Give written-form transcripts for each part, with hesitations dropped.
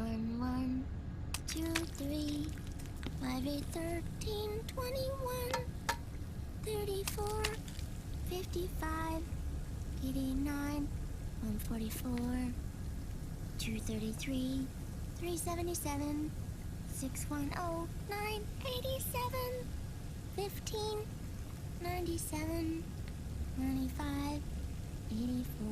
1, 1, 2, 3, 5, 8, 13, 21, 34, 55, 89, 144, 233, 377, 610, 987, 15, 97, 95, 84.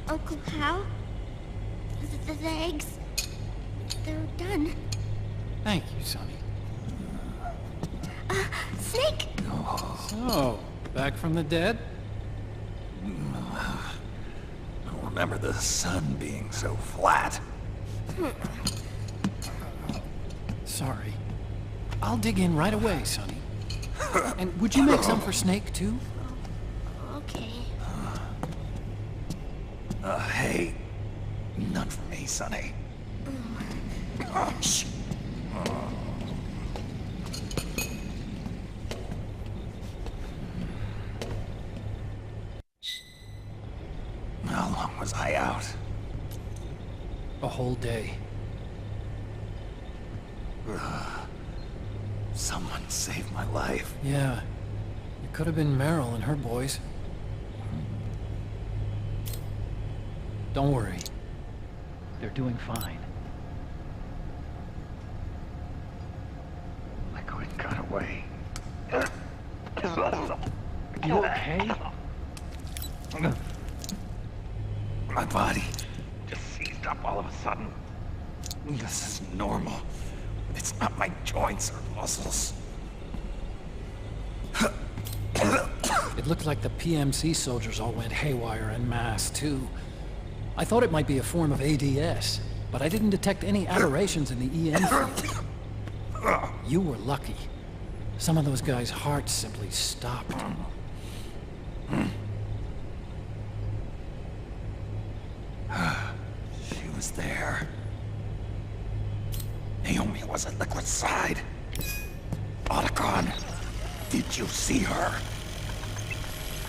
Uncle Hal? The eggs? They're done. Thank you, Sonny. Snake! So, back from the dead? I don't remember the sun being so flat. Sorry. I'll dig in right away, Sonny. And would you make some for Snake, too? Okay. Hey, none for me, Sonny. Shh. How long was I out? A whole day. Someone saved my life. Yeah. It could have been Meryl and her boys. Don't worry. They're doing fine. I could have got away. You okay? My body just seized up all of a sudden. This is normal. It's not my joints or muscles. It looked like the PMC soldiers all went haywire en masse, too. I thought it might be a form of ADS, but I didn't detect any aberrations in the EM field. You were lucky. Some of those guys' hearts simply stopped. She was there. Naomi was at Liquid Side. Otacon, did you see her?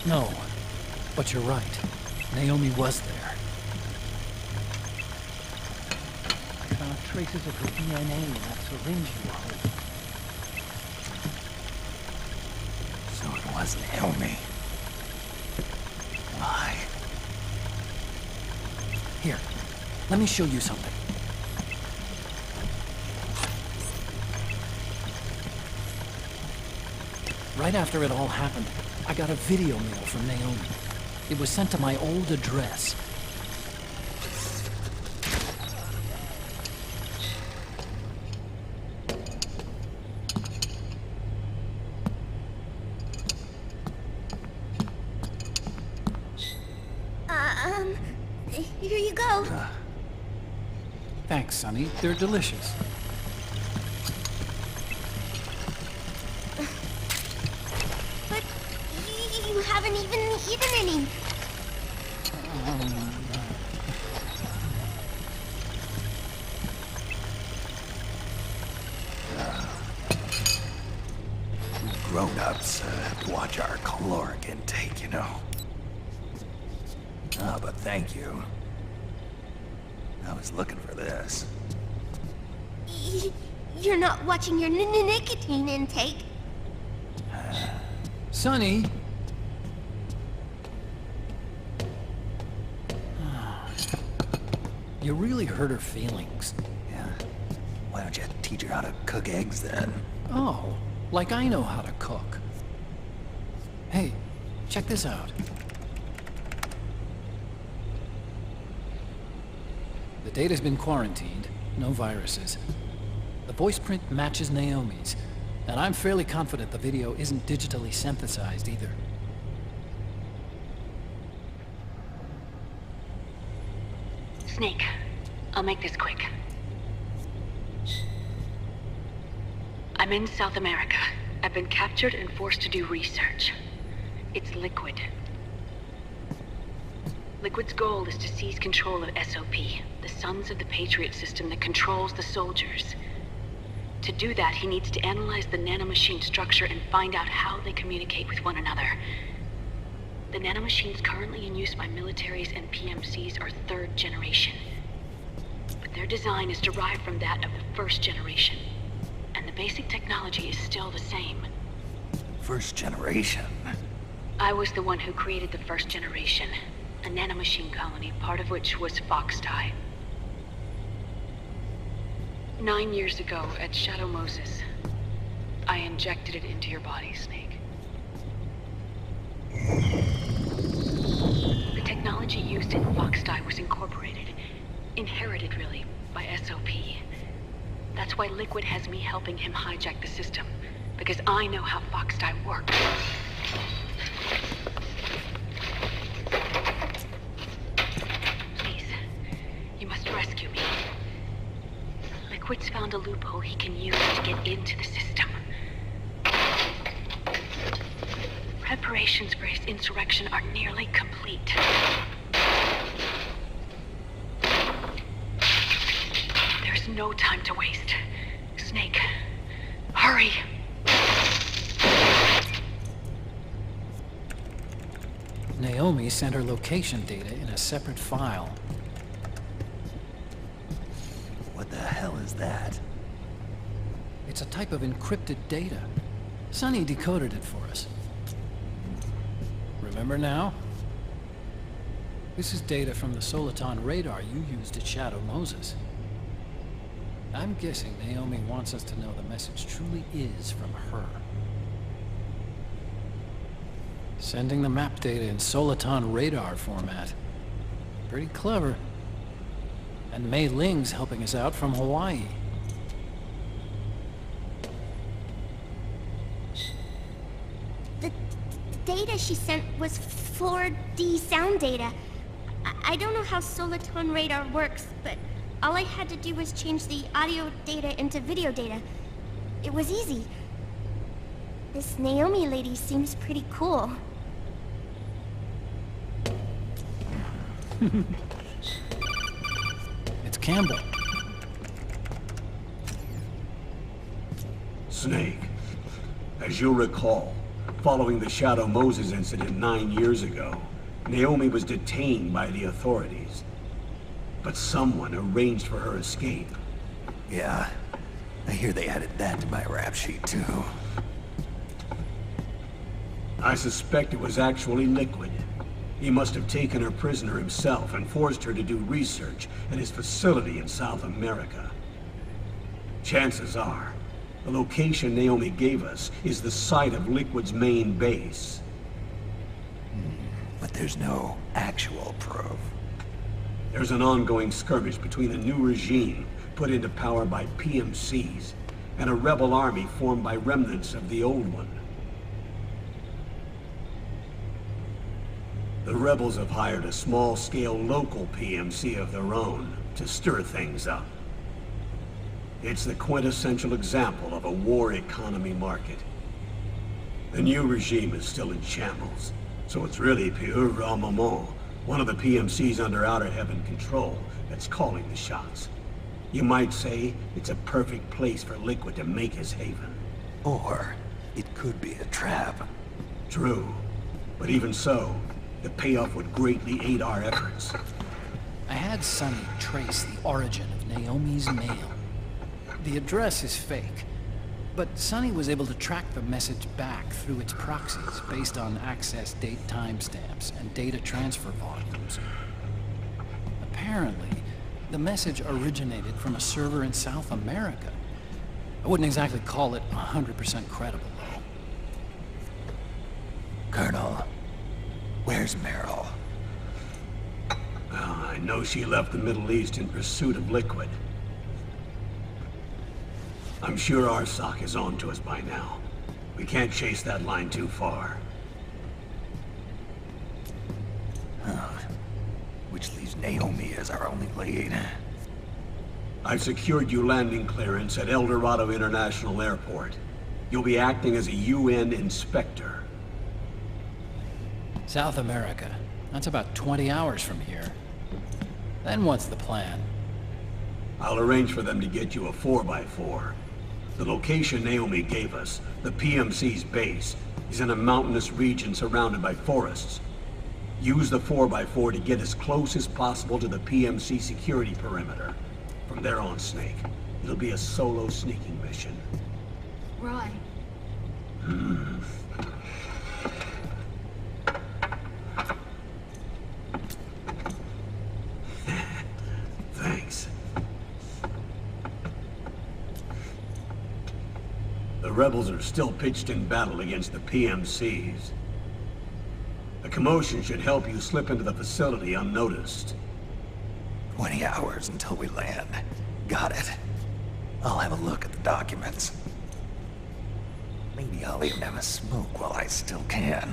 No, but you're right. Naomi was there. I found traces of her DNA in that syringe you were holding. So it was Naomi. Why? Here, let me show you something. Right after it all happened, I got a video mail from Naomi. It was sent to my old address. Here you go. Thanks, Sonny. They're delicious. But you haven't even eaten any. Grown-ups watch our caloric intake, you know. Ah, but thank you. I was looking for this. You're not watching your nicotine intake. Sonny! You really hurt her feelings. Yeah. Why don't you teach her how to cook eggs then? Oh, like I know how to cook. Hey, check this out. The data's been quarantined, no viruses. The voice print matches Naomi's, and I'm fairly confident the video isn't digitally synthesized either. Snake, I'll make this quick. I'm in South America. I've been captured and forced to do research. It's Liquid. Liquid's goal is to seize control of SOP, the Sons of the Patriot system that controls the soldiers. To do that, he needs to analyze the nanomachine structure and find out how they communicate with one another. The nanomachines currently in use by militaries and PMCs are third generation. But their design is derived from that of the first generation. And the basic technology is still the same. First generation? I was the one who created the first generation. A nanomachine colony, part of which was Foxdie. 9 years ago, at Shadow Moses, I injected it into your body, Snake. The technology used in Foxdie was incorporated, inherited really, by SOP. That's why Liquid has me helping him hijack the system, because I know how Foxdie works. Please, you must rescue me. Liquid's found a loophole he can use to get into the system. Preparations for his insurrection are nearly complete. There's no time to waste. Snake, hurry! Naomi sent her location data in a separate file. What the hell is that? It's a type of encrypted data. Sonny decoded it for us. Remember now? This is data from the Soliton radar you used at Shadow Moses. I'm guessing Naomi wants us to know the message truly is from her. Sending the map data in Soliton radar format. Pretty clever. And Mei Ling's helping us out from Hawaii. The data she sent was 4D sound data. I don't know how Soliton radar works, but all I had to do was change the audio data into video data. It was easy. This Naomi lady seems pretty cool. It's Campbell. Snake, as you'll recall, following the Shadow Moses incident 9 years ago, Naomi was detained by the authorities. But someone arranged for her escape. Yeah, I hear they added that to my rap sheet too. I suspect it was actually Liquid. He must have taken her prisoner himself and forced her to do research at his facility in South America. Chances are, the location Naomi gave us is the site of Liquid's main base. But there's no actual proof. There's an ongoing skirmish between the new regime put into power by PMCs and a rebel army formed by remnants of the old one. The rebels have hired a small-scale local PMC of their own to stir things up. It's the quintessential example of a war economy market. The new regime is still in shambles, so it's really Pure Moment, one of the PMCs under Outer Heaven control, that's calling the shots. You might say it's a perfect place for Liquid to make his haven. Or it could be a trap. True, but even so, the payoff would greatly aid our efforts. I had Sonny trace the origin of Naomi's mail. The address is fake, but Sonny was able to track the message back through its proxies based on access date timestamps and data transfer volumes. Apparently, the message originated from a server in South America. I wouldn't exactly call it 100% credible, though. Colonel, where's Meryl? Well, I know she left the Middle East in pursuit of Liquid. I'm sure Arsak is on to us by now. We can't chase that line too far. Which leaves Naomi as our only lead. I've secured you landing clearance at El Dorado International Airport. You'll be acting as a UN inspector. South America. That's about 20 hours from here. Then what's the plan? I'll arrange for them to get you a 4x4. The location Naomi gave us, the PMC's base, is in a mountainous region surrounded by forests. Use the 4x4 to get as close as possible to the PMC security perimeter. From there on, Snake, it'll be a solo sneaking mission. Right. Thanks. The rebels are still pitched in battle against the PMCs. A commotion should help you slip into the facility unnoticed. 20 hours until we land. Got it. I'll have a look at the documents. Maybe I'll even have a smoke while I still can.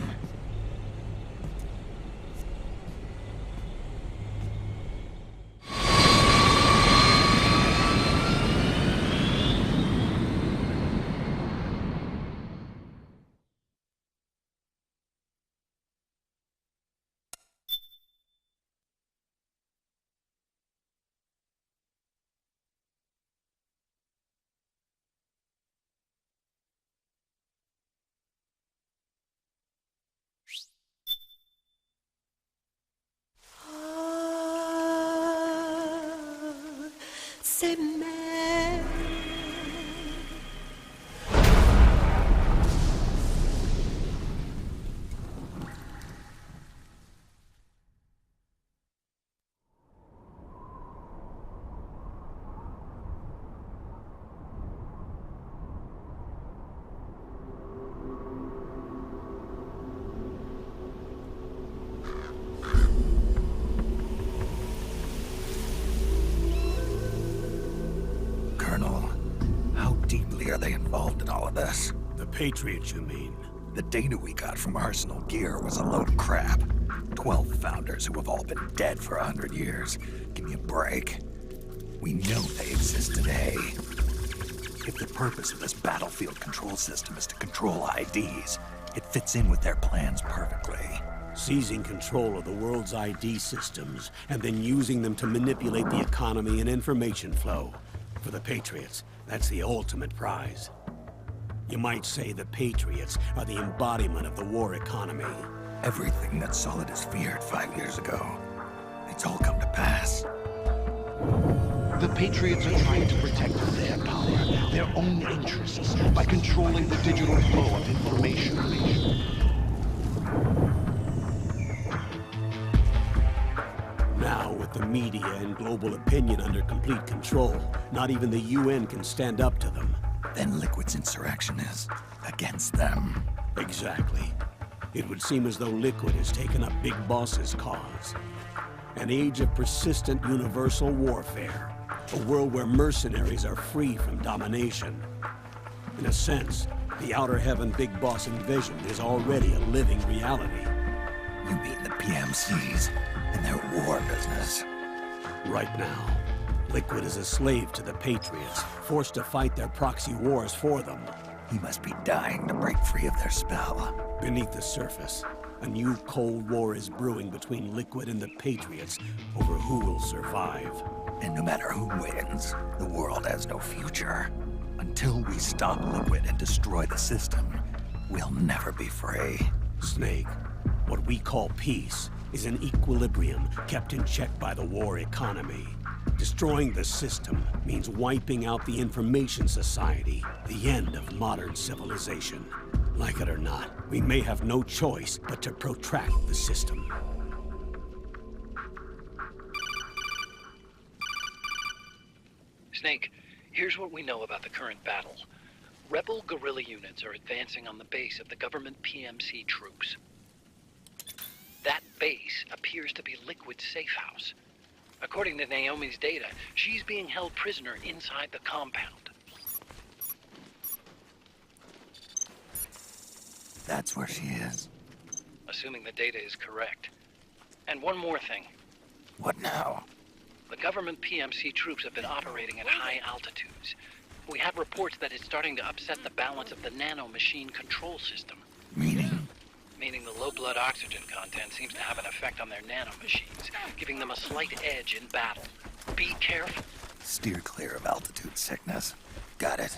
Colonel, how deeply are they involved in all of this? The Patriots, you mean? The data we got from Arsenal Gear was a load of crap. 12 founders who have all been dead for 100 years. Give me a break. We know they exist today. If the purpose of this battlefield control system is to control IDs, it fits in with their plans perfectly. Seizing control of the world's ID systems, and then using them to manipulate the economy and information flow. For the Patriots, that's the ultimate prize. You might say the Patriots are the embodiment of the war economy. Everything that Solidus feared 5 years ago, it's all come to pass. The Patriots are trying to protect their power, their own interests, by controlling the digital flow of information. Now, with the media and global opinion under complete control, not even the UN can stand up to them. Then Liquid's insurrection is against them. Exactly. It would seem as though Liquid has taken up Big Boss's cause. An age of persistent universal warfare. A world where mercenaries are free from domination. In a sense, the Outer Heaven Big Boss envisioned is already a living reality. You mean the PMCs and their war business? Right now, Liquid is a slave to the Patriots, forced to fight their proxy wars for them. He must be dying to break free of their spell. Beneath the surface, a new Cold War is brewing between Liquid and the Patriots over who will survive. And no matter who wins, the world has no future. Until we stop Liquid and destroy the system, we'll never be free. Snake, what we call peace is an equilibrium kept in check by the war economy. Destroying the system means wiping out the information society, the end of modern civilization. Like it or not, we may have no choice but to protract the system. Snake, here's what we know about the current battle. Rebel guerrilla units are advancing on the base of the government PMC troops. That base appears to be Liquid's safe house. According to Naomi's data, she's being held prisoner inside the compound. That's where she is. Assuming the data is correct. And one more thing. What now? The government PMC troops have been operating at high altitudes. We have reports that it's starting to upset the balance of the nanomachine control system. Meaning? Meaning the low blood oxygen content seems to have an effect on their nanomachines, giving them a slight edge in battle. Be careful. Steer clear of altitude sickness. Got it.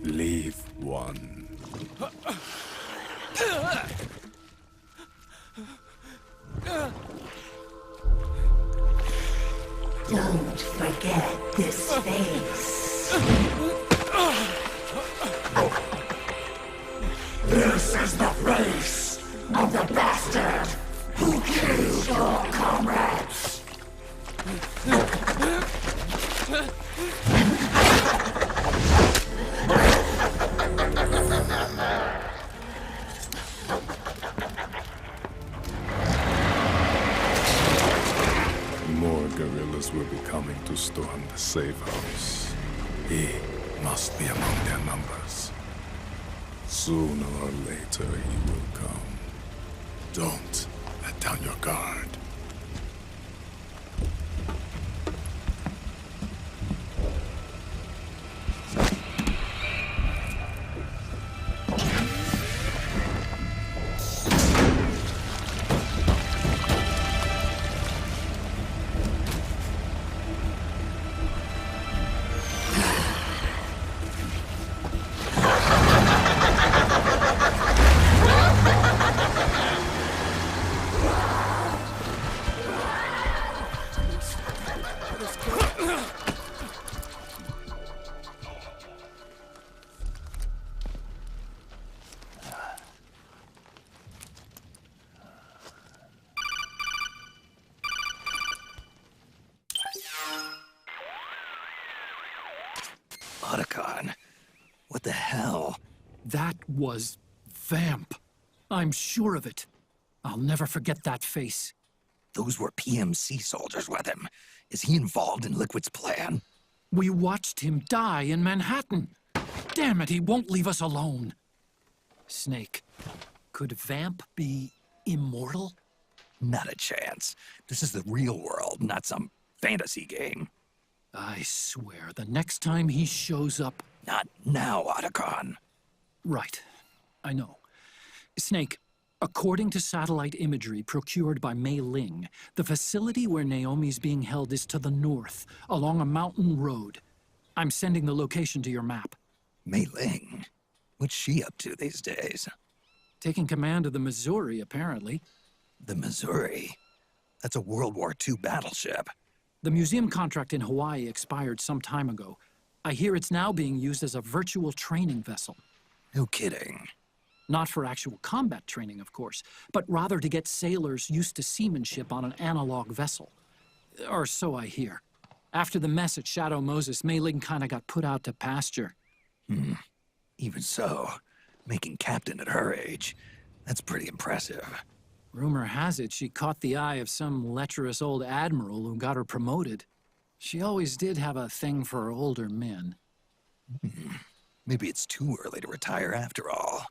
Leave one. Don't forget this face. This is the face of the bastard who killed your comrades. More guerrillas will be coming to storm the safe house. He must be among their numbers. Sooner or later he will come. Don't let down your guard. Otacon, what the hell? That was Vamp. I'm sure of it. I'll never forget that face. Those were PMC soldiers with him. Is he involved in Liquid's plan? We watched him die in Manhattan. Damn it, he won't leave us alone. Snake, could Vamp be immortal? Not a chance. This is the real world, not some fantasy game. I swear, the next time he shows up... Not now, Otacon. Right. I know. Snake, according to satellite imagery procured by Mei Ling, the facility where Naomi's being held is to the north, along a mountain road. I'm sending the location to your map. Mei Ling? What's she up to these days? Taking command of the Missouri, apparently. The Missouri? That's a World War II battleship. The museum contract in Hawaii expired some time ago. I hear it's now being used as a virtual training vessel. No kidding. Not for actual combat training, of course, but rather to get sailors used to seamanship on an analog vessel. Or so I hear. After the mess at Shadow Moses, Mei Ling kinda got put out to pasture. Even so, making captain at her age, that's pretty impressive. Rumor has it she caught the eye of some lecherous old admiral who got her promoted. She always did have a thing for older men. Maybe it's too early to retire after all.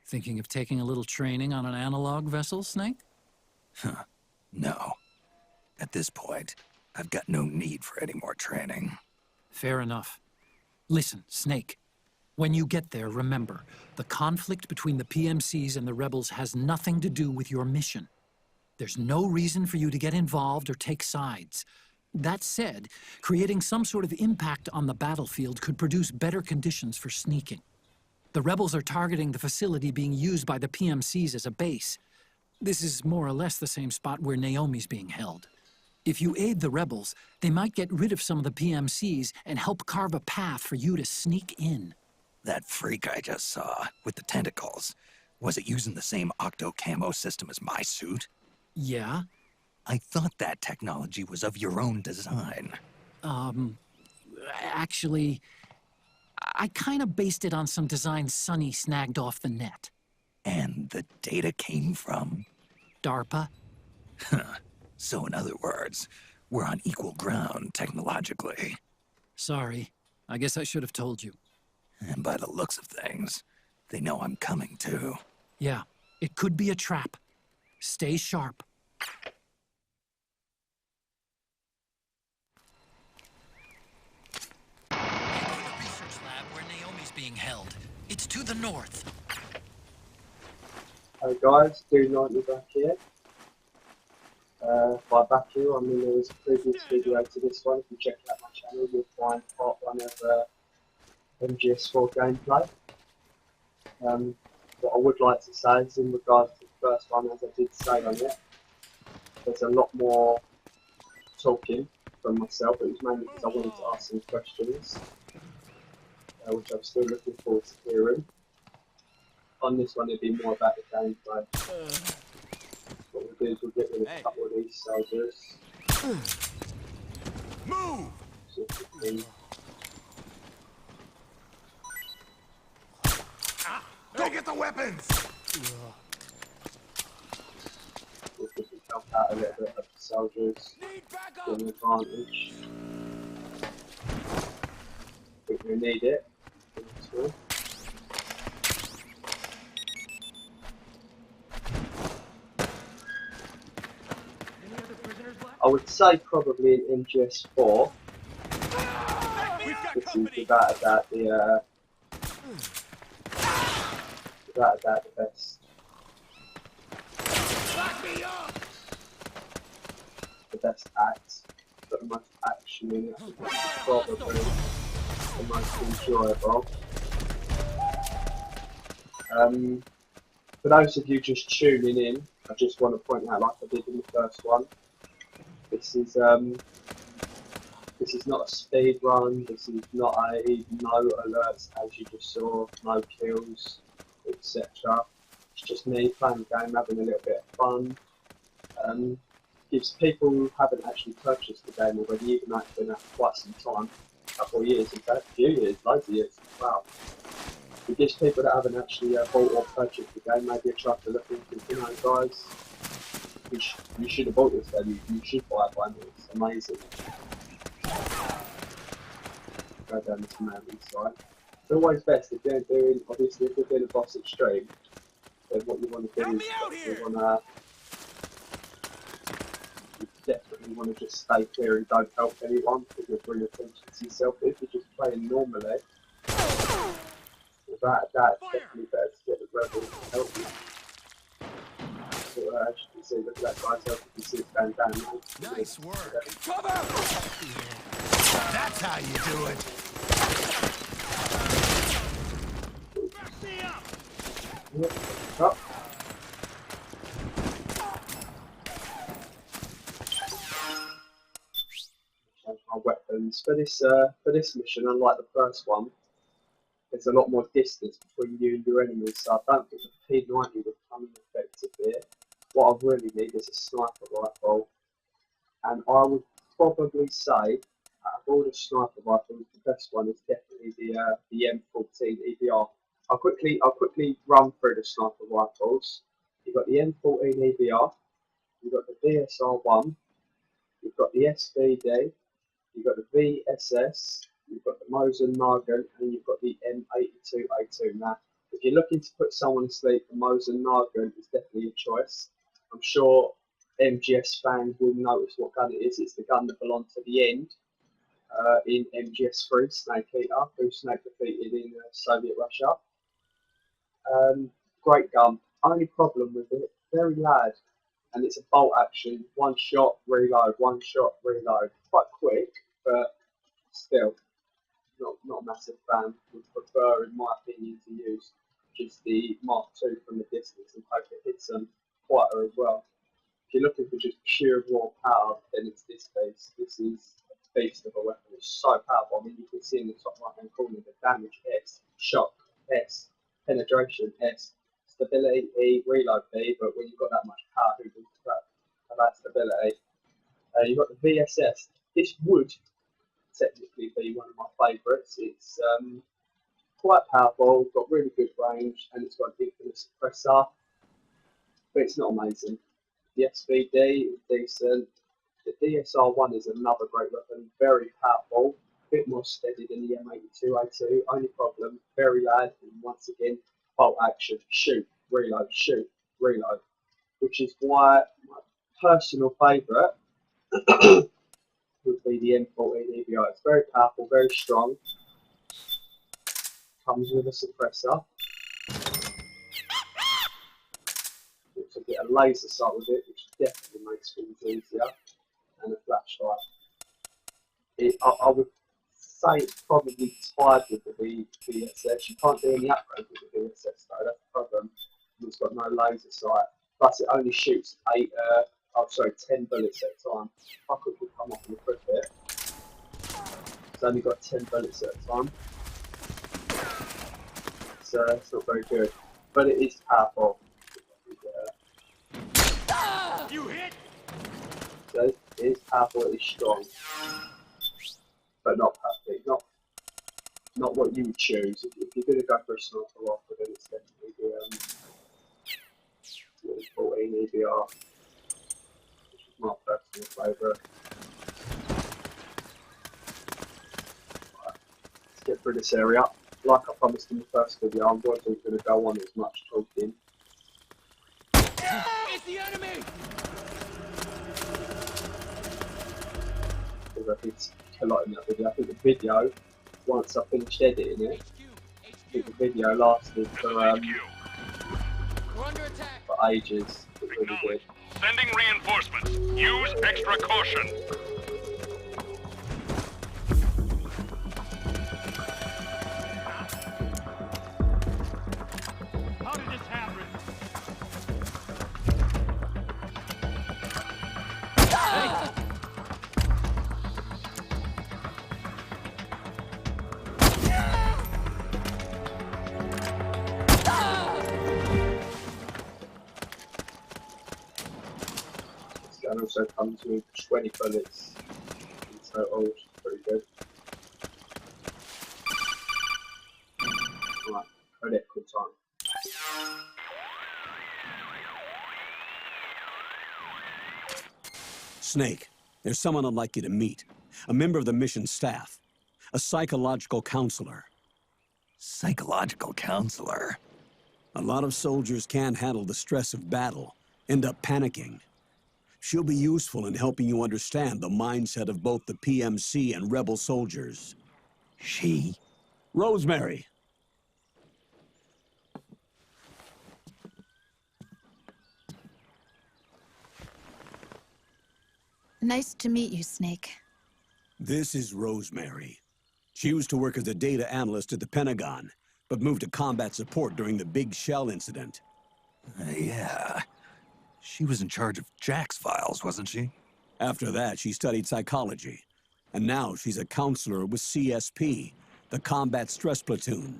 Thinking of taking a little training on an analog vessel, Snake? No. At this point, I've got no need for any more training. Fair enough. Listen, Snake. When you get there, remember, the conflict between the PMCs and the rebels has nothing to do with your mission. There's no reason for you to get involved or take sides. That said, creating some sort of impact on the battlefield could produce better conditions for sneaking. The rebels are targeting the facility being used by the PMCs as a base. This is more or less the same spot where Naomi's being held. If you aid the rebels, they might get rid of some of the PMCs and help carve a path for you to sneak in. That freak I just saw, with the tentacles, was it using the same octo-camo system as my suit? Yeah? I thought that technology was of your own design. Actually, I kinda based it on some designs Sonny snagged off the net. And the data came from? DARPA? So in other words, we're on equal ground technologically. Sorry. I guess I should have told you. And by the looks of things, they know I'm coming too. Yeah, it could be a trap. Stay sharp. The research lab where Naomi's being held. It's to the north. Hey guys, Do90 back here. By back here, I mean there was a previous video to this one. If you check out my channel, you'll find part 1 of MGS4 gameplay. What I would like to say is in regards to the first one, as I did say on it, there's a lot more talking from myself. It was mainly because I wanted to ask some questions, which I'm still looking forward to hearing. On this one, it'll be more about the gameplay. What we'll do is we'll get rid of a couple of these soldiers. Move! So we can Go get the weapons! help out a little bit of the soldiers. Get an advantage. I think we need it. I would say probably in MGS4. This is without a doubt the best. The best act, but the most action in it. Probably the most enjoyable. For those of you just tuning in, I just want to point out, like I did in the first one, this is not a speed run. This is not a no alerts, as you just saw, no kills, etc. It's just me playing the game, having a little bit of fun. Gives people who haven't actually purchased the game already, even though it's been out for quite some time, a couple of years, in fact, a few years, loads of years, wow. It gives people that haven't actually bought or purchased the game maybe a try to look into, you know, guys, you should have bought this game, you should buy it by now, it's amazing. Go down this mountain side. It's always best if you're doing, obviously if you're doing a boss extreme, then what you want to do is you definitely want to just stay clear and don't help anyone because you'll bring attention to yourself. If you're just playing normally, without that, it's definitely better to get the rebels to help you. So, as you can see, look at that guy's health, you can see it's going down now. Nice work. Cover! That's how you do it. Back me up! Yep, up. Change my weapons. For this mission, unlike the first one, there's a lot more distance between you and your enemies, so I don't think the P90 would come in effective here. What I really need is a sniper rifle, and I would probably say Out of all the sniper rifles, the best one is definitely the M14 EBR. I'll quickly run through the sniper rifles. You've got the M14 EBR, you've got the VSR1, you've got the SVD, you've got the VSS, you've got the Mosin Nagant, and you've got the M82A2. Now, if you're looking to put someone to sleep, the Mosin Nagant is definitely a choice. I'm sure MGS fans will notice what gun it is. It's the gun that belonged to the End in MGS3, Snake Eater, who Snake defeated in Soviet Russia. Great gun. Only problem with it, very loud, and it's a bolt action, one shot, reload, one shot, reload. Quite quick, but still, not a massive fan. Would prefer, in my opinion, to use just the Mark II from the distance and hope it hits them quieter as well. If you're looking for just pure raw power, then it's this beast. This is a beast of a weapon. It's so powerful. I mean, you can see in the top right hand corner the damage S, shock S, penetration S, stability E, reload B. But when you've got that much power, who does that stability? You've got the VSS. This would technically be one of my favourites. It's quite powerful, got really good range, and it's got an infinite suppressor, but it's not amazing. The SVD is decent. The DSR1 is another great weapon, very powerful, a bit more steady than the M82A2. Only problem, very loud, and once again, bolt action, shoot, reload, which is why my personal favourite would be the M14 EBI. It's very powerful, very strong. Comes with a suppressor. Also get a laser sight with it, which definitely makes things easier, and a flashlight. I would say it's probably tied with the VSS. You can't do any upgrades with the VSS though, that's the problem. It's got no laser sight. Plus it only shoots 10 bullets at a time. If I quickly come off and equip it, it's only got 10 bullets at a time. So it's not very good. But it is powerful. You hit! So it is powerful, it is strong. But not perfect. Not what you would choose. If you're going to go for a sniper rifle, then it's definitely the 14 EBR. My personal favourite. Right, let's get through this area. Like I promised in the first video, I wasn't going to go on as much talking. It's the enemy! Because I did a lot in that video. I think the video, once I finished editing it, I think the video lasted for ages. It really did. Sending reinforcements. Use extra caution. How did this happen? This gun also comes with 20 bullets in total, which is pretty good. Right, critical time. Snake, there's someone I'd like you to meet. A member of the mission staff. A psychological counselor. Psychological counselor? A lot of soldiers can't handle the stress of battle, end up panicking. She'll be useful in helping you understand the mindset of both the PMC and rebel soldiers. She? Rosemary. Nice to meet you, Snake. This is Rosemary. She used to work as a data analyst at the Pentagon, but moved to combat support during the Big Shell incident. Yeah. She was in charge of Jack's files, wasn't she? After that, she studied psychology. And now she's a counselor with CSP, the Combat Stress Platoon.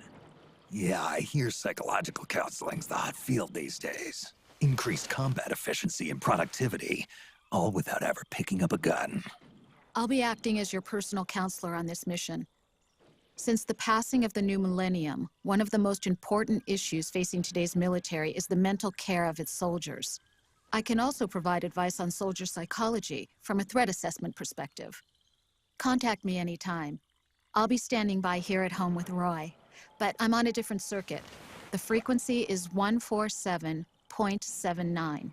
Yeah, I hear psychological counseling's the hot field these days. Increased combat efficiency and productivity, all without ever picking up a gun. I'll be acting as your personal counselor on this mission. Since the passing of the new millennium, one of the most important issues facing today's military is the mental care of its soldiers. I can also provide advice on soldier psychology from a threat assessment perspective. Contact me anytime. I'll be standing by here at home with Roy, but I'm on a different circuit. The frequency is 147.79.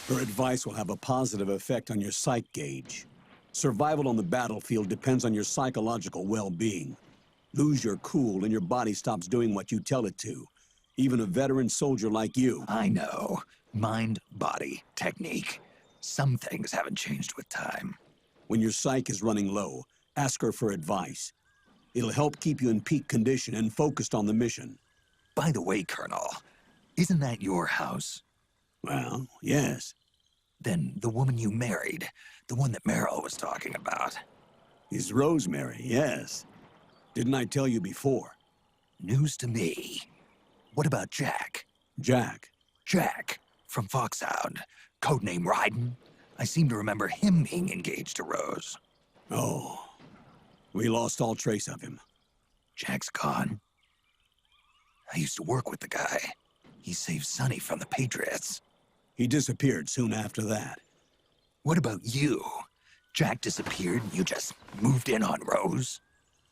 Her advice will have a positive effect on your psych gauge. Survival on the battlefield depends on your psychological well-being. Lose your cool and your body stops doing what you tell it to. Even a veteran soldier like you. I know. Mind, body, technique. Some things haven't changed with time. When your psyche is running low, ask her for advice. It'll help keep you in peak condition and focused on the mission. By the way, Colonel, isn't that your house? Well, yes. Then the woman you married, the one that Meryl was talking about. Is Rosemary, yes. Didn't I tell you before? News to me. What about Jack? Jack? Jack, from Foxhound. Codename Raiden. I seem to remember him being engaged to Rose. Oh. We lost all trace of him. Jack's gone. I used to work with the guy. He saved Sonny from the Patriots. He disappeared soon after that. What about you? Jack disappeared and you just moved in on Rose?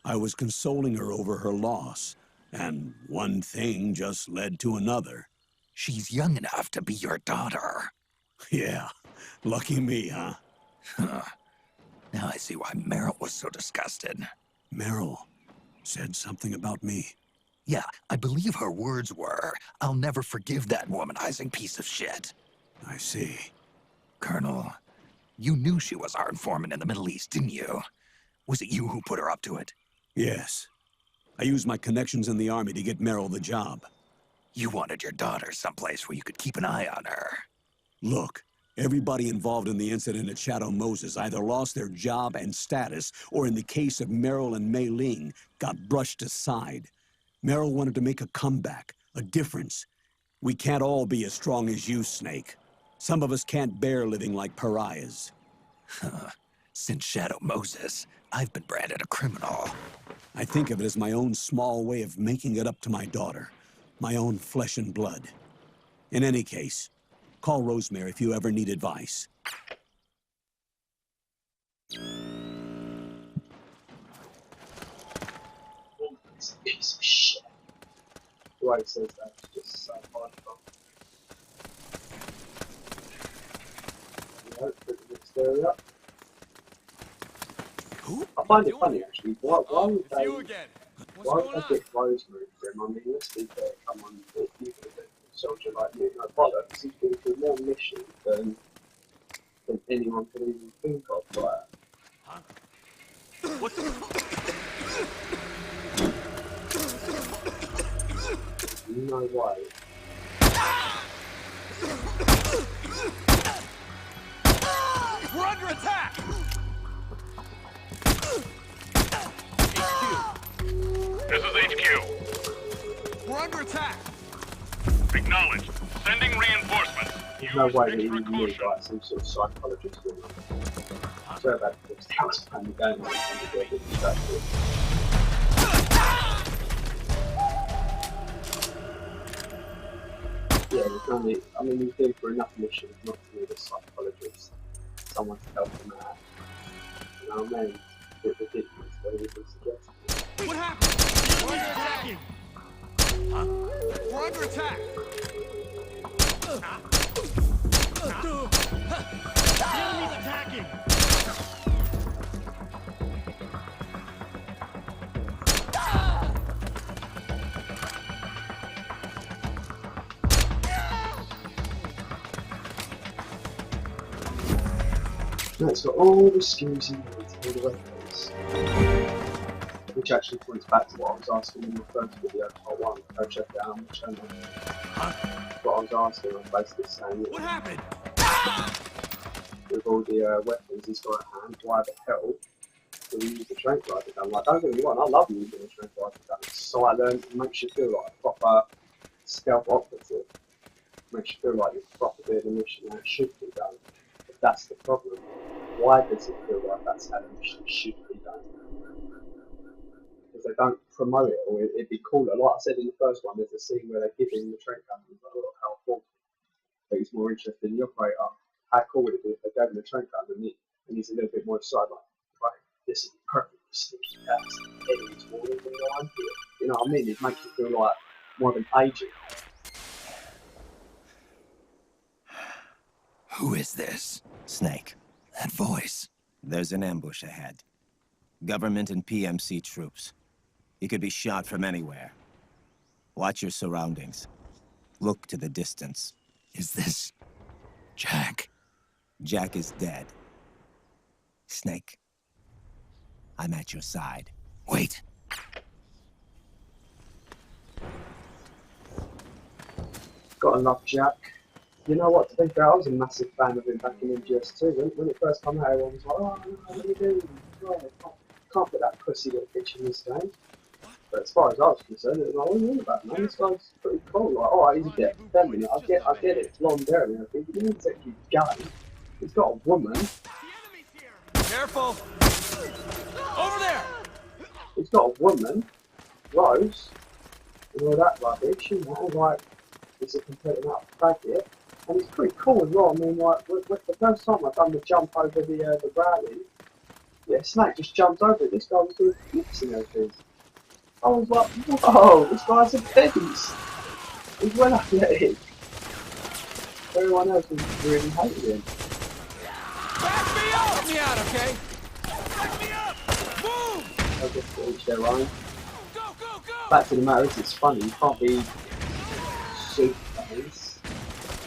I was consoling her over her loss, and one thing just led to another. She's young enough to be your daughter. Yeah, lucky me, huh? Now I see why Meryl was so disgusted. Meryl said something about me. Yeah, I believe her words were, "I'll never forgive that womanizing piece of shit." I see. Colonel, you knew she was our informant in the Middle East, didn't you? Was it you who put her up to it? Yes. I used my connections in the army to get Meryl the job. You wanted your daughter someplace where you could keep an eye on her. Look, everybody involved in the incident at Shadow Moses either lost their job and status, or in the case of Meryl and Mei Ling, got brushed aside. Meryl wanted to make a comeback, a difference. We can't all be as strong as you, Snake. Some of us can't bear living like pariahs. Since Shadow Moses, I've been branded a criminal. I think of it as my own small way of making it up to my daughter. My own flesh and blood. In any case, call Rosemary if you ever need advice. Piece of shit. The way he says that is just so hardcore. Yeah, put the next area up. I find it funny actually. Why would they pick Rosemary for him? I mean, let's be fair, come on, you could have been a soldier like you, no bother, because he's been through more missions than anyone could even think of. Like, What the? no way. We're under attack! This is HQ. We're under attack! Acknowledged. Sending reinforcements. There's no way that he would need like some sort of psychologist or something. So bad for this house playing the game and get a bit distracted. Yeah, there's no need. I mean, he's been for enough missions not to need a psychologist. Someone to help him out. You know what I mean? It's a bit ridiculous, but he was suggesting. What happened? We're under attacking! We're under attack! The enemy's attacking! No, it's got all the skills you need, all the weapons. Which actually points back to what I was asking in the first video, part 1. Go check it out on the channel. What I was asking, I was basically saying, What happened? with all the weapons he's got at hand, why the hell do we use the strength rifle gun? Like, don't get me wrong, I love using the strength rifle gun. It's silent, it makes you feel like a proper stealth operative. It makes you feel like you're proper doing the mission that should be done. But That's the problem. Why does it feel like that's how the mission should be done? Because they don't promote it, or it'd be cooler. Like I said in the first one, there's a scene where they're giving the Trent gun, and like, look how cool. But he's more interested in the operator. How cool would it be if they gave him the Trent gun and he's a little bit more excited, like, right, this is perfect for sneaky attacks. Enemies warning when you're on here. You know what I mean? It makes you feel like more of an agent. Who is this? Snake. That voice. There's an ambush ahead. Government and PMC troops. You could be shot from anywhere. Watch your surroundings. Look to the distance. Is this Jack? Jack is dead. Snake. I'm at your side. Wait. Gotta love Jack. You know what, to be fair, I was a massive fan of him back in MGS2. When it first came out, everyone was like, oh, no, what are you doing? Oh, can't put that pussy little bitch in this game. But as far as I was concerned, it was like, what are you on about, man? This guy's pretty cool. Like, alright, he's a bit feminine. I get it, it's blonde hair and everything, but he isn't actually gay. He's got a woman. Careful! Over there! He's got a woman, Rose, and all that rubbish, and that was like, he's a complete and utter faggot. And he's pretty cool as well. I mean, like, the first time I've done the jump over the rally, yeah, Snake just jumped over it. This guy was doing flips and everything. I was like, whoa, this guy's a beast. He's well athletic. Everyone else was really hating him. Back me up! Help me out, okay? Back me up! Move! I guess to each their own. Go, go, go! Fact of the matter is, it's funny. You can't be super fans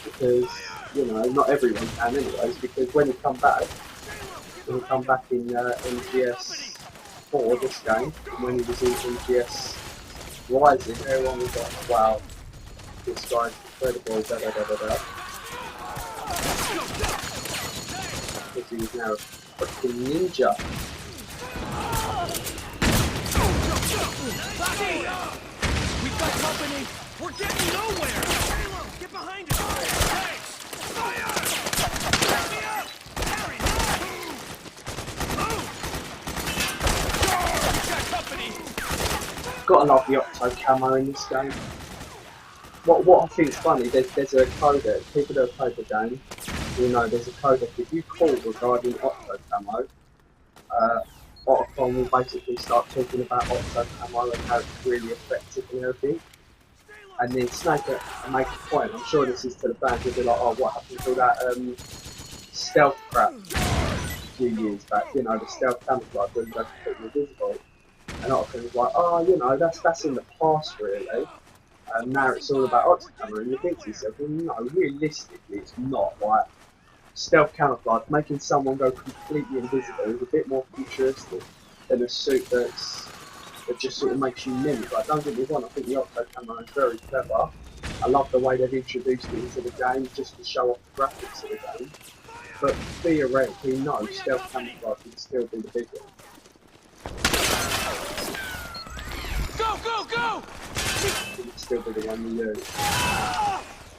because, you know, not everyone can anyways, because when you come back in MGS 4, this game, when he was in MGS Rising, everyone was like, wow, this guy's incredible, da da da da da. Because he was now a freaking ninja. We've got company! We're getting nowhere! Get behind us! Thanks! Fire! Back me up! Harry, move! We've got company! Gotta love the Octo camo in this game. What I think is funny, there's a codec, people that have played the game, you know there's a codec. If you call regarding Octo camo, Otacon will basically start talking about Octo camo and how it's really effective and everything. And then Snake will make a point, I'm sure this is to the fans, they'll be like, oh, what happened to that stealth crap a few years back, you know, the stealth camouflage where you go completely invisible. And Otacon was like, oh, you know, that's in the past really. And now it's all about Octo camo, and you think to yourself, well, no, realistically it's not. Like, stealth camouflage, making someone go completely invisible is a bit more futuristic than a suit that just sort of makes you mimic. Like, don't get me wrong, I think the Octo camo is very clever. I love the way they've introduced it into the game just to show off the graphics of the game. But theoretically, no, stealth camouflage would still be the big one. Go, go, go! Would still be the one you use.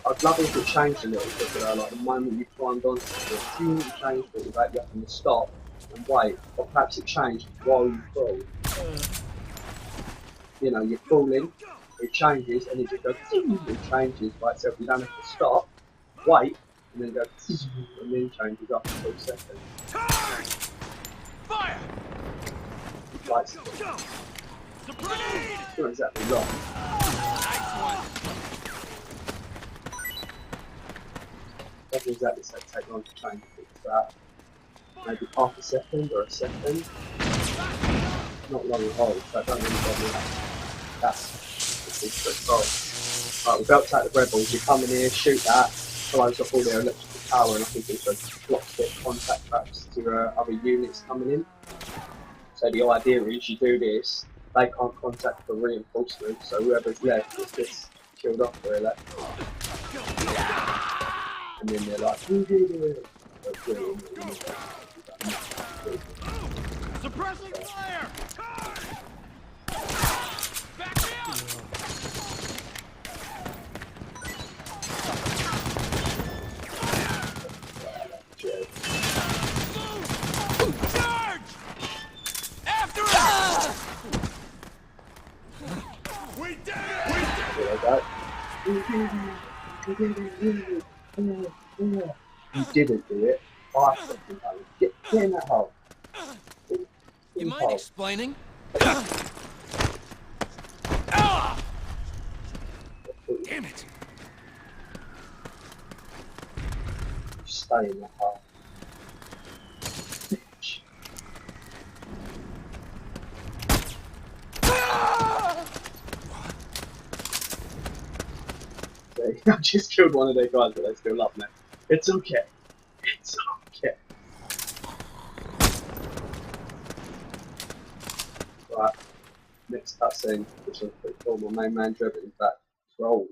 I'd love if it changed a little bit, though, like the moment you climbed onto it, if you wouldn't change it without you having to stop and wait, or perhaps it changed while you fall. You know, you're falling, it changes, and it just goes, it changes by itself. You don't have to stop, wait, and then go, and then changes after 2 seconds. Turn! Fire! Like, Surprise! it's not exactly long. Nice one! Doesn't exactly take long to change it's that. Maybe half a second or a second. Not long at all, so I don't really bother with that. That's the secret goal. Right, we've helped out the rebels, you come in here, shoot that, close off all their electrical power, and I think also blocks their contact traps to other units coming in. So the idea is you do this, they can't contact for reinforcement, so whoever's left just gets killed off for it. And then they're like, Suppressing fire! Back me up! go. You didn't do it. I fucking done it. Get in that hole. You mind explaining? Damn it! Stay in that hole. I just killed one of their guys, but they still love me. It's okay. It's okay. Right. Next cutscene, which is pretty cool. My main man Drebin is back. Roll.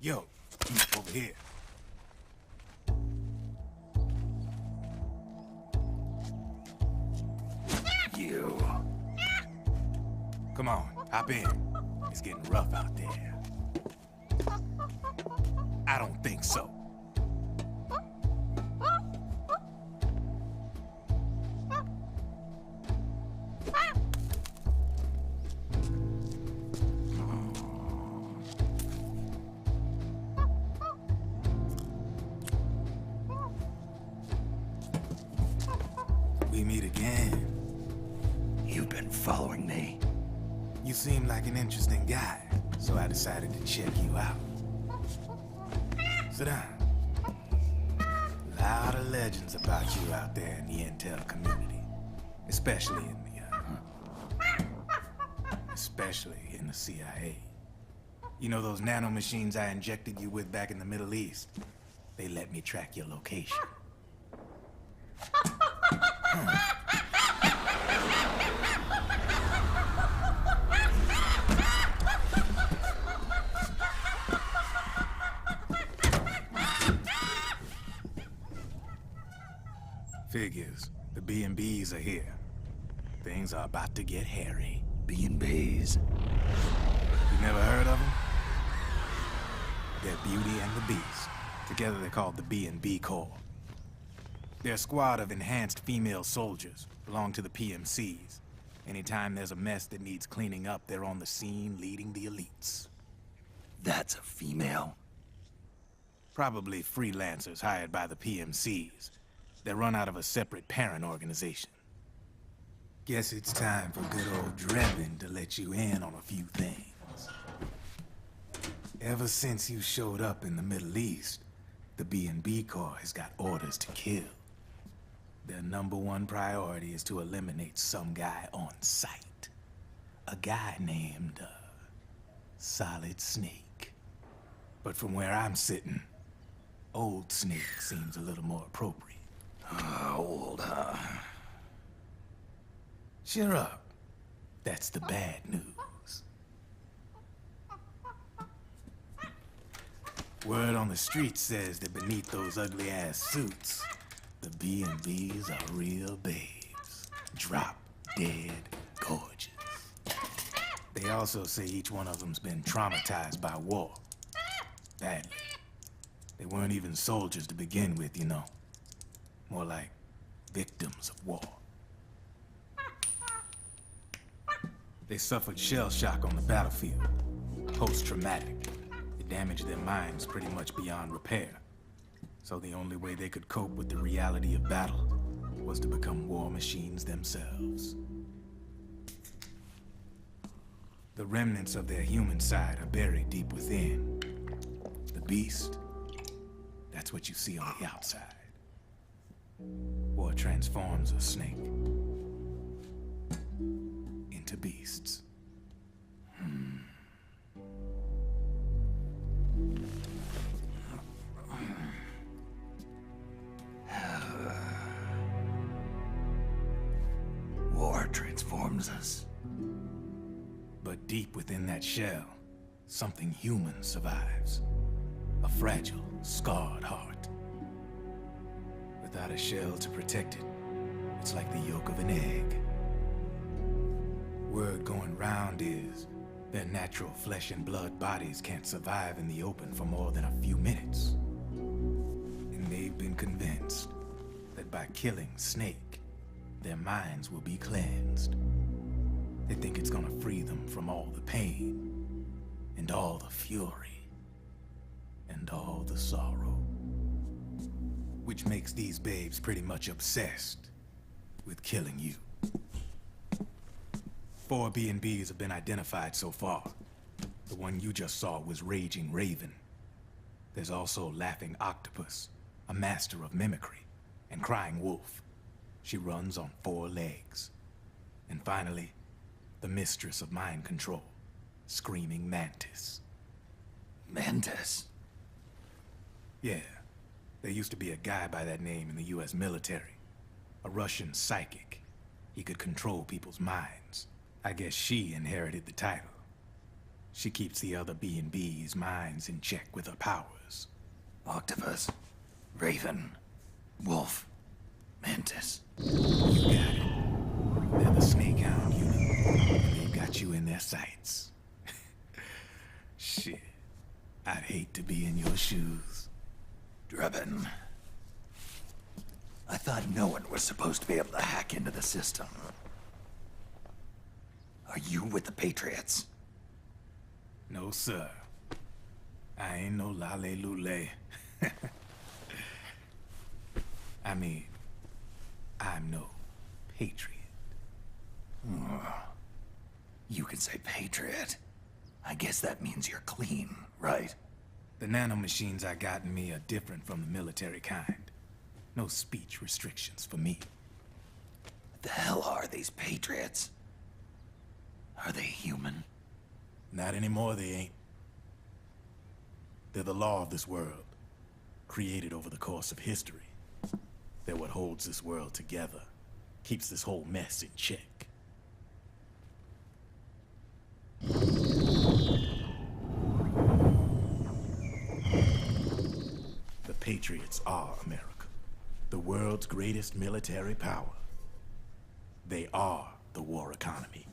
Yo, over here. You. Come on, hop in. It's getting rough out there. I don't think so. We meet again. You've been following me. You seem like an interesting guy, so I decided to check you out. Sit down. A lot of legends about you out there in the intel community, especially in the CIA. You know those nanomachines I injected you with back in the Middle East? They let me track your location. Figures. The B&Bs are here. Things are about to get hairy. B&Bs? You never heard of them? They're Beauty and the Beast. Together they're called the B&B Corps. They're a squad of enhanced female soldiers, belong to the PMCs. Anytime there's a mess that needs cleaning up, they're on the scene leading the elites. That's a female? Probably freelancers hired by the PMCs. They're run out of a separate parent organization. Guess it's time for good old Drebin to let you in on a few things. Ever since you showed up in the Middle East, the B&B Corps has got orders to kill. Their #1 priority is to eliminate some guy on sight. A guy named, Solid Snake. But from where I'm sitting, Old Snake seems a little more appropriate. Old, huh? Cheer up. That's the bad news. Word on the street says that beneath those ugly-ass suits, the B&Bs are real babes. Drop dead gorgeous. They also say each one of them's been traumatized by war. Badly. They weren't even soldiers to begin with, you know. More like victims of war. They suffered shell shock on the battlefield. Post-traumatic. It damaged their minds pretty much beyond repair. So the only way they could cope with the reality of battle was to become war machines themselves. The remnants of their human side are buried deep within. The beast, that's what you see on the outside. War transforms a snake into beasts. War transforms us. But deep within that shell, something human survives. A fragile, scarred heart. Without a shell to protect it, it's like the yolk of an egg. Word going round is their natural flesh and blood bodies can't survive in the open for more than a few minutes. And they've been convinced that by killing Snake, their minds will be cleansed. They think it's gonna free them from all the pain, and all the fury, and all the sorrow. Which makes these babes pretty much obsessed with killing you. 4 B&Bs have been identified so far. The one you just saw was Raging Raven. There's also Laughing Octopus, a master of mimicry, and Crying Wolf. She runs on 4 legs. And finally, the mistress of mind control, Screaming Mantis. Mantis? Yeah. There used to be a guy by that name in the US military. A Russian psychic. He could control people's minds. I guess she inherited the title. She keeps the other B&B's minds in check with her powers. Octopus, Raven, Wolf, Mantis. You got it. They're the Snakehound unit. They've got you in their sights. Shit. I'd hate to be in your shoes. Drebin. I thought no one was supposed to be able to hack into the system. Are you with the Patriots? No, sir. I ain't no lale-lule. I mean, I'm no patriot. You can say patriot. I guess that means you're clean, right? The nanomachines I got in me are different from the military kind. No speech restrictions for me. What the hell are these Patriots? Are they human? Not anymore, they ain't. They're the law of this world, created over the course of history. They're what holds this world together, keeps this whole mess in check. The Patriots are America, the world's greatest military power. They are the war economy,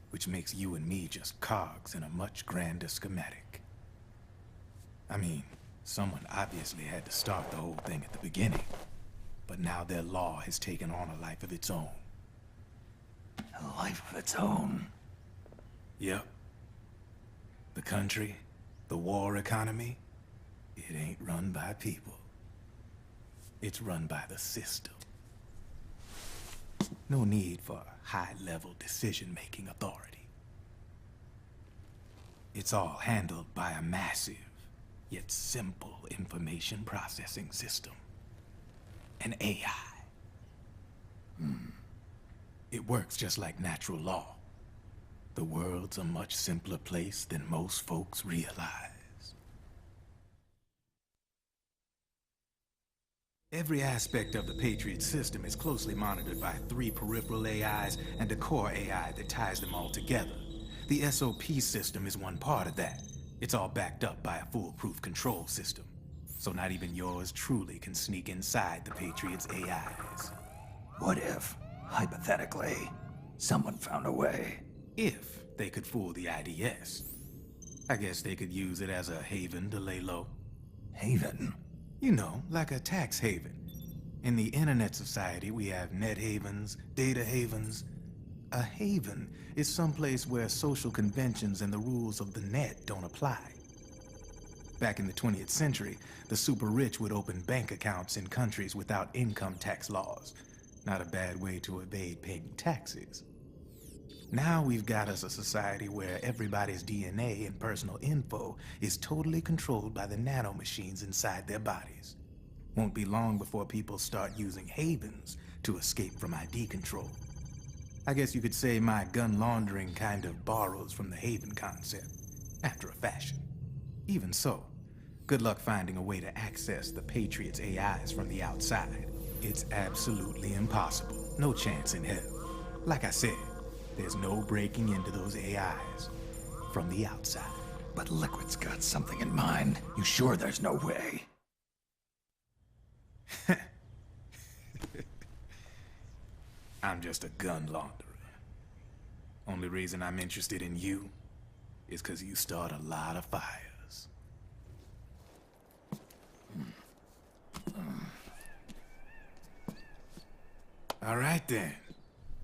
which makes you and me just cogs in a much grander schematic. I mean, someone obviously had to start the whole thing at the beginning, but now their law has taken on a life of its own. A life of its own? Yep. The country, the war economy, it ain't run by people. It's run by the system. No need for high-level decision-making authority. It's all handled by a massive, yet simple information processing system. An AI. It works just like natural law. The world's a much simpler place than most folks realize. Every aspect of the Patriot system is closely monitored by 3 peripheral AIs and a core AI that ties them all together. The SOP system is one part of that. It's all backed up by a foolproof control system. So not even yours truly can sneak inside the Patriots' AIs. What if, hypothetically, someone found a way? If they could fool the IDS. I guess they could use it as a haven to lay low. Haven? You know, like a tax haven. In the internet society, we have net havens, data havens. A haven is someplace where social conventions and the rules of the net don't apply. Back in the 20th century, the super rich would open bank accounts in countries without income tax laws. Not a bad way to evade paying taxes. Now we've got us a society where everybody's DNA and personal info is totally controlled by the nanomachines inside their bodies. Won't be long before people start using havens to escape from ID control. I guess you could say my gun laundering kind of borrows from the haven concept, after a fashion. Even so, good luck finding a way to access the Patriots' AIs from the outside. It's absolutely impossible. No chance in hell. Like I said, there's no breaking into those AIs from the outside. But Liquid's got something in mind. You sure there's no way? I'm just a gun launderer. Only reason I'm interested in you is because you start a lot of fires. All right then.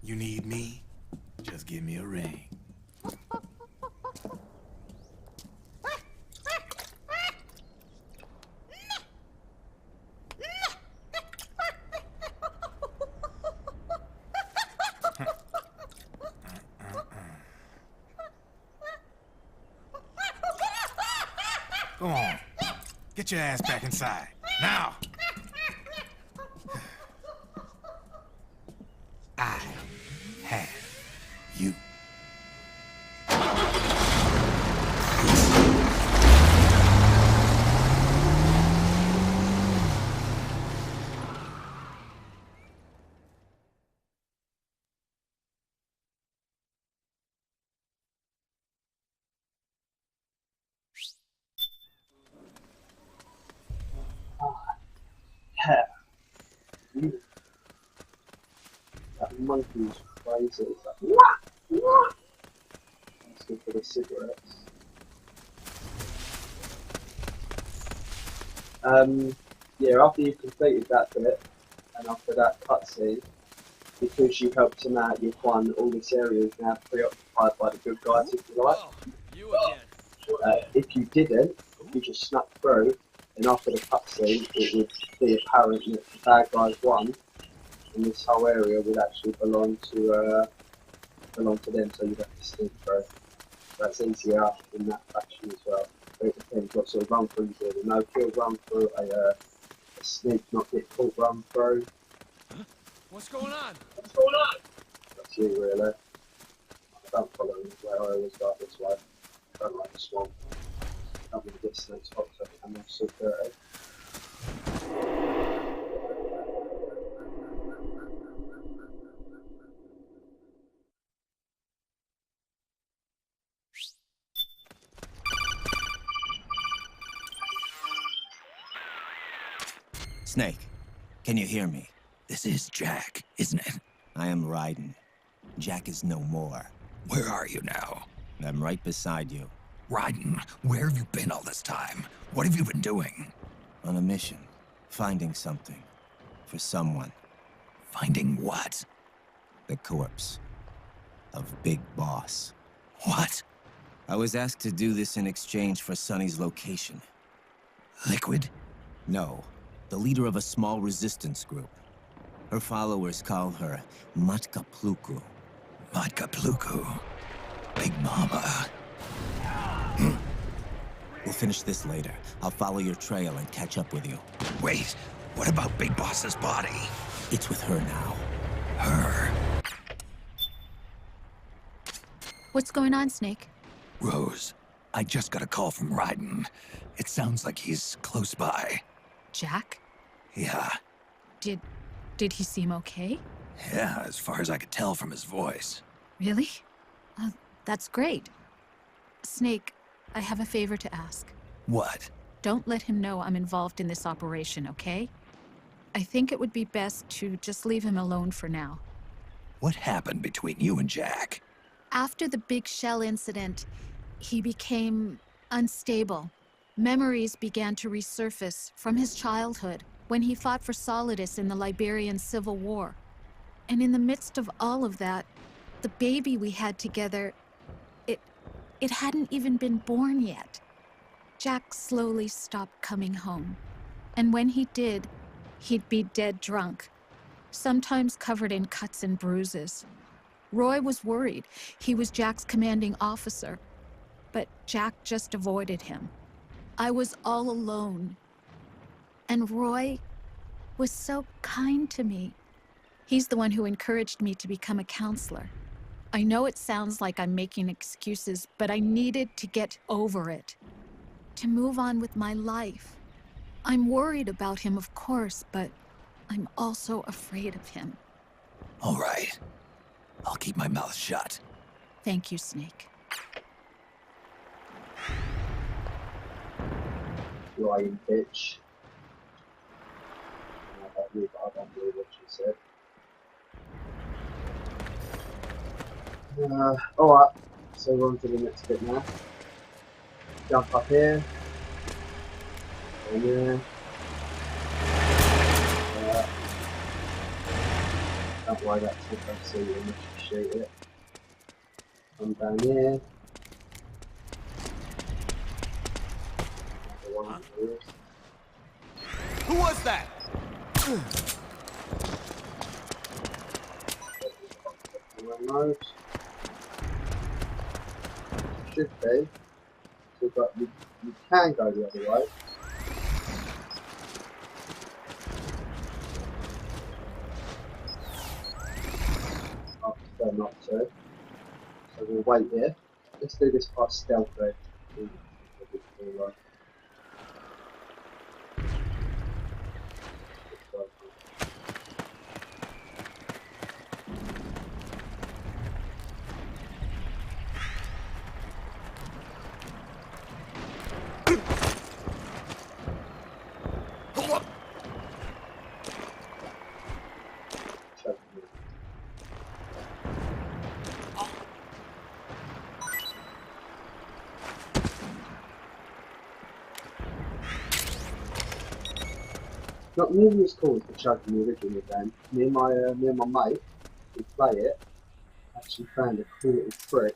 You need me? Just give me a ring. Go on. Get your ass back inside. Now! I have you. Yeah. That monkey's crazy. It's like, wah! Wah! Let's go for the cigarettes. Yeah, after you've completed that bit, and after that cutscene, because you helped him out, you've won all this area is now preoccupied by the good guys, if you like. If you didn't, if you just snuck through, then after the cutscene, it would be apparent that the bad guys won, and this whole area would actually belong to them, so you'd have to sneak through. That's easier in that fashion as well. But it depends what sort of run through you do. A no-kill run through, a sneak not get caught run through. What's going on? What's going on? That's you, really. I don't follow this way, I always go this way. I don't like the swamp. I don't want to get snakes hopped up and I'm so dirty. Snake, can you hear me? This is Jack, isn't it? I am Raiden. Jack is no more. Where are you now? I'm right beside you. Raiden, where have you been all this time? What have you been doing? On a mission. Finding something. For someone. Finding what? The corpse. Of Big Boss. What? I was asked to do this in exchange for Sonny's location. Liquid? No. The leader of a small resistance group. Her followers call her Matka Pluku. Matka Pluku? Big Mama. We'll finish this later. I'll follow your trail and catch up with you. Wait, what about Big Boss's body? It's with her now. Her? What's going on, Snake? Rose, I just got a call from Raiden. It sounds like he's close by. Jack? Yeah. Did he seem okay? Yeah, as far as I could tell from his voice. Really? That's great. Snake, I have a favor to ask. What? Don't let him know I'm involved in this operation, okay? I think it would be best to just leave him alone for now. What happened between you and Jack? After the Big Shell incident, he became unstable. Memories began to resurface from his childhood when he fought for Solidus in the Liberian Civil War. And in the midst of all of that, the baby we had together, it hadn't even been born yet. Jack slowly stopped coming home. And when he did, he'd be dead drunk, sometimes covered in cuts and bruises. Roy was worried. He was Jack's commanding officer. But Jack just avoided him. I was all alone. And Roy, was so kind to me. He's the one who encouraged me to become a counselor. I know it sounds like I'm making excuses, but I needed to get over it. To move on with my life. I'm worried about him, of course, but I'm also afraid of him. All right. I'll keep my mouth shut. Thank you, Snake. Lying bitch. I don't believe what she said. Alright, so we're on to the next bit now. Jump up here. And there. Don't worry, that's if I see you unless you shoot it. Come down here. Who was that? Should be. So but you can go the other way. I prefer not to. So we'll wait here. Let's do this quite stealthy. Not nearly as cool as the Choke in the original game. Me and my mate who play it actually found a cool little trick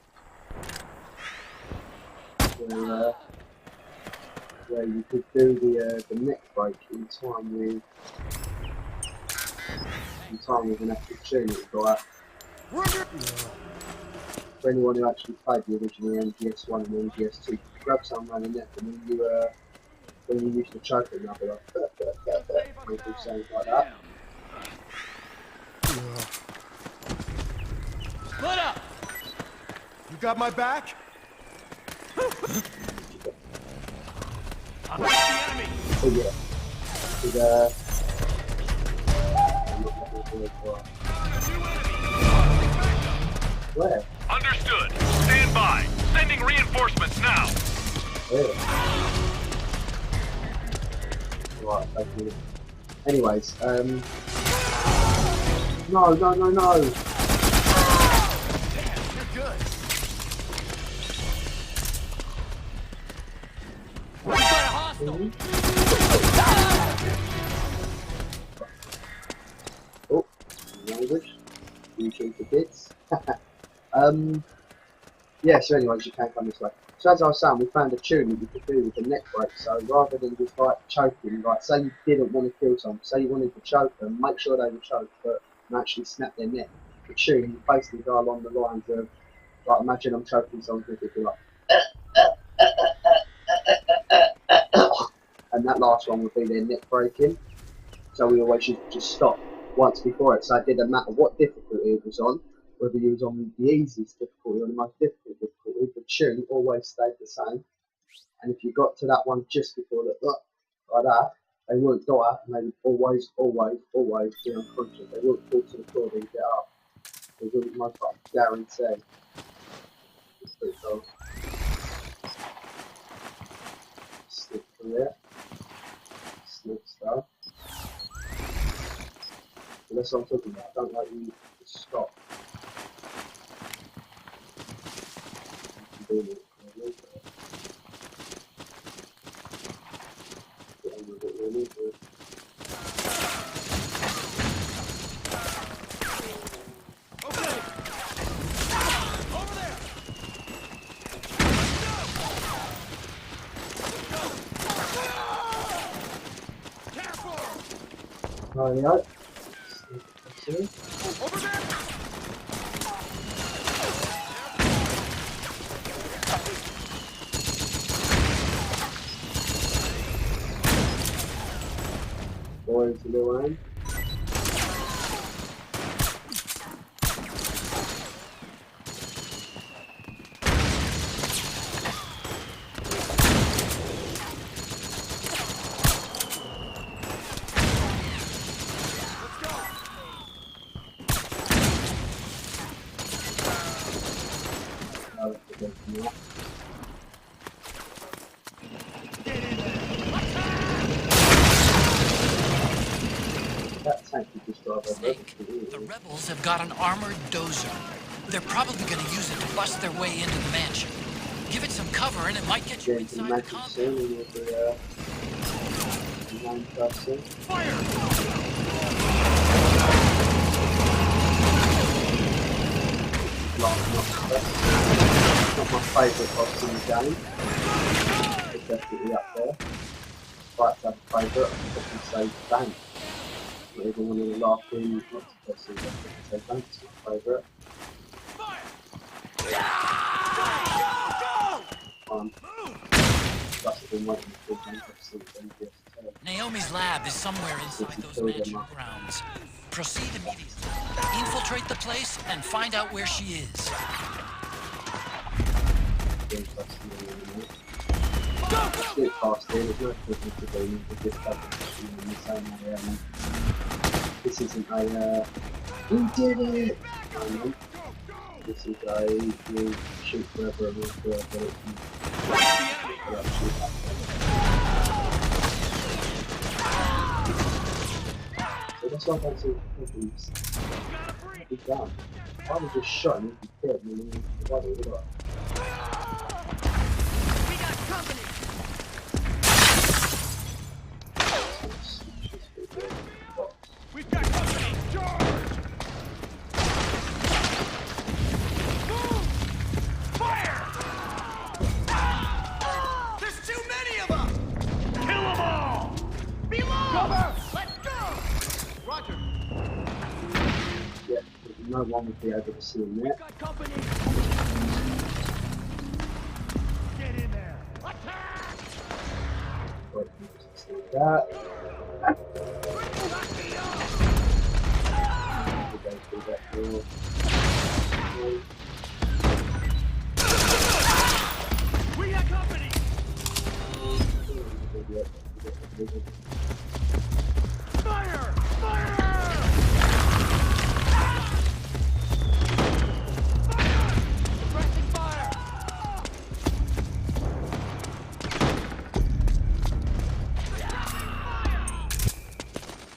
where you could do the neck break in time with an actual tune that you got. For anyone who actually played the original MGS1 and MGS2, you grab someone around the neck and when you use the choke and they'll be like sounds like that. Split up! You got my back? I'm the enemy! So yeah. Where? Understood. Stand by. Sending reinforcements now. Yeah. Right, thank you. Anyways, no. Damn, you're good. We got a hostile. Oh, language. YouTube for kids. Yeah, so anyways, you can come this way. So as I was saying, we found a tune that you could do with the neck break. So rather than just like choking, like say you didn't want to kill someone, say you wanted to choke them, make sure they were choked, but actually snap their neck. The tune you basically go along the lines of, like, imagine I'm choking someone, it'd be like, and that last one would be their neck breaking. So we always used to just stop once before it. So it didn't matter what difficulty it was on, whether you was on the easiest difficulty or the most difficult difficulty, the tune always stayed the same. And if you got to that one just before that, like that, they wouldn't die, and they would always be unconscious. They wouldn't fall to the floor and get up. They wouldn't most like guarantee. It's pretty cool. Slip through it. Slip stuff. But that's what I'm talking about. I don't like you to stop. You can do it. Right. Over there! boys in the way. Snake, the rebels have got an armored dozer. They're probably going to use it to bust their way into the mansion. Give it some cover and it might get you inside the compound. Not my favourite boss in the game. It's definitely up there. If I had to have a favourite, I'd probably say Bank. Not even one of the last two bosses, I'd probably say Bank's my favourite. Plus I've been waiting for Bank to see MGS2. Naomi's lab is somewhere inside those mansion grounds. Proceed immediately. Infiltrate the place and find out where she is. Shoot past here, there's no cooking to do, you can just have it in the same way. This isn't a, we did it! No, this is a, you shoot forever and we'll get it. So that's why I don't see cookies. Be done. I was just shot and you'd be dead and then you'd body, would I? We've got company! Charge! Move! Fire! There's too many of them! Kill them all! Below! Cover! Let's go! Roger. Yeah, no one would be able to see him yet. Got company! Get in there! Attack! Wait, just see that. We got company! Fire! Fire! Suppressing fire!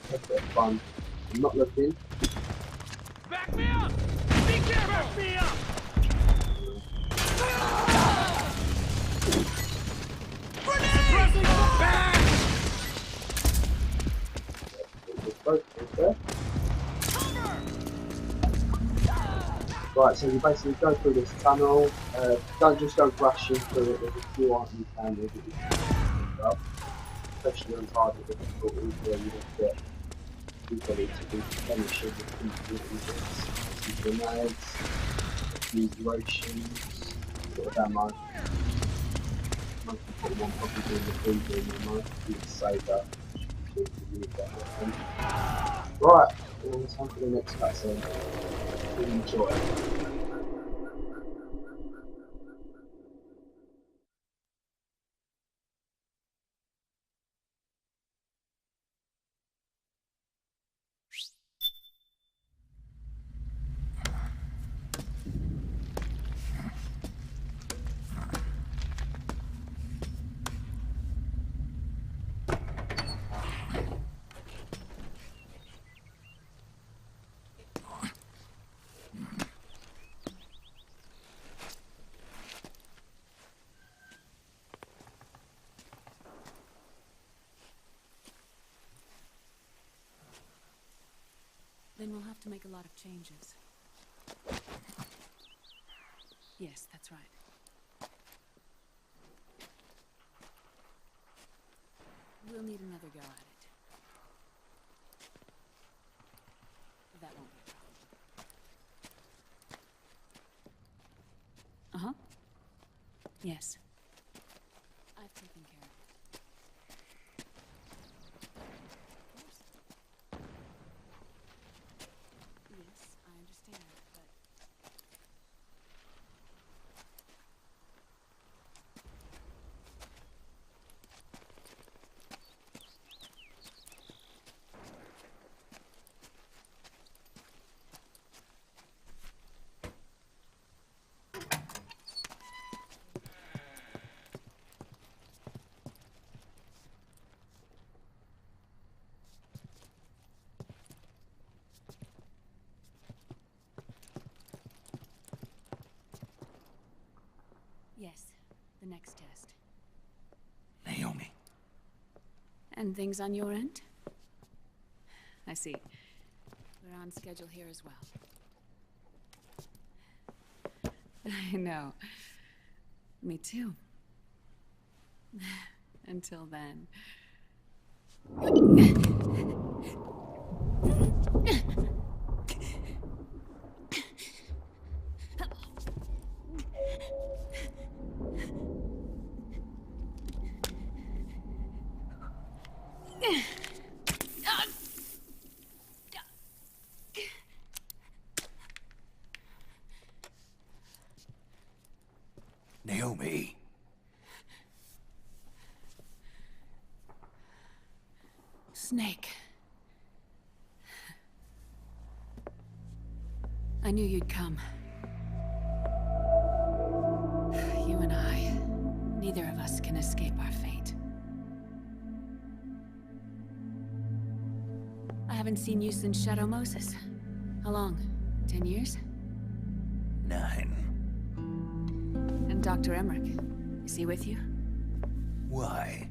That's a bit of fun. I'm not looking. Back me up! Be careful! Back me up! Grenade! Back! Right, so you basically go through this tunnel. Don't just go rushing through it. There's a few items down there that you can pick up, especially on target difficulties where you don't get people to be finishing with some grenades, a few rations, a bit of ammo. Most important one probably being the food ammo, you can save that. Right, well, it's time for the next cutscene. Enjoy. Then we'll have to make a lot of changes. Yes, that's right. We'll need another go at it. That won't be a problem. Uh-huh. Yes. I've taken care of it. Of course. next test? Naomi. And things on your end? I see. We're on schedule here as well. I know. Me too. Until then. Naomi. Snake. I knew you'd come. You and I, neither of us can escape our fate. I haven't seen you since Shadow Moses. How long? 10 years? 9. And Dr. Emmerich, is he with you? Why?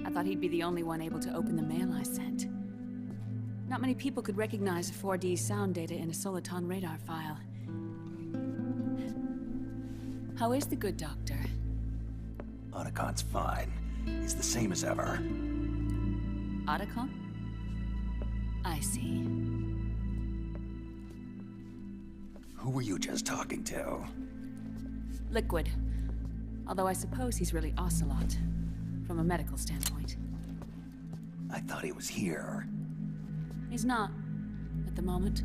I thought he'd be the only one able to open the mail I sent. Not many people could recognize 4D sound data in a Soliton radar file. How is the good doctor? Otacon's fine. He's the same as ever. Otacon? I see. Who were you just talking to? Liquid. Although I suppose he's really Ocelot, from a medical standpoint. I thought he was here. He's not, at the moment.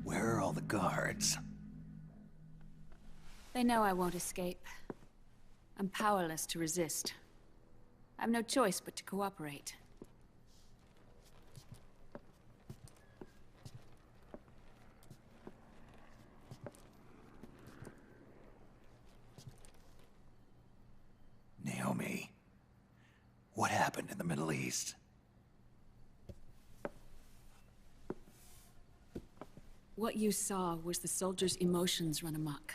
Where are all the guards? They know I won't escape. I'm powerless to resist. I have no choice but to cooperate. Naomi, what happened in the Middle East? What you saw was the soldiers' emotions run amok.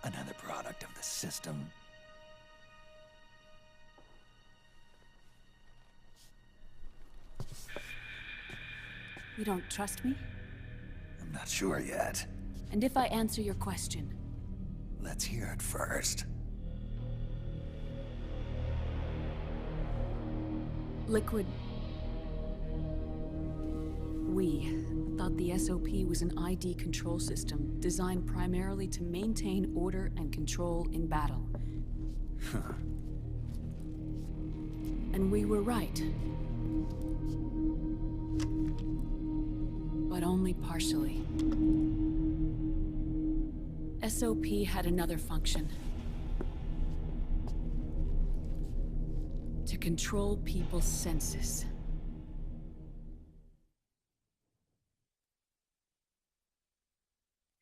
Another product of the system. You don't trust me? I'm not sure yet. And if I answer your question? Let's hear it first. Liquid... We thought the SOP was an ID control system designed primarily to maintain order and control in battle. And we were right. But only partially. SOP had another function. To control people's senses.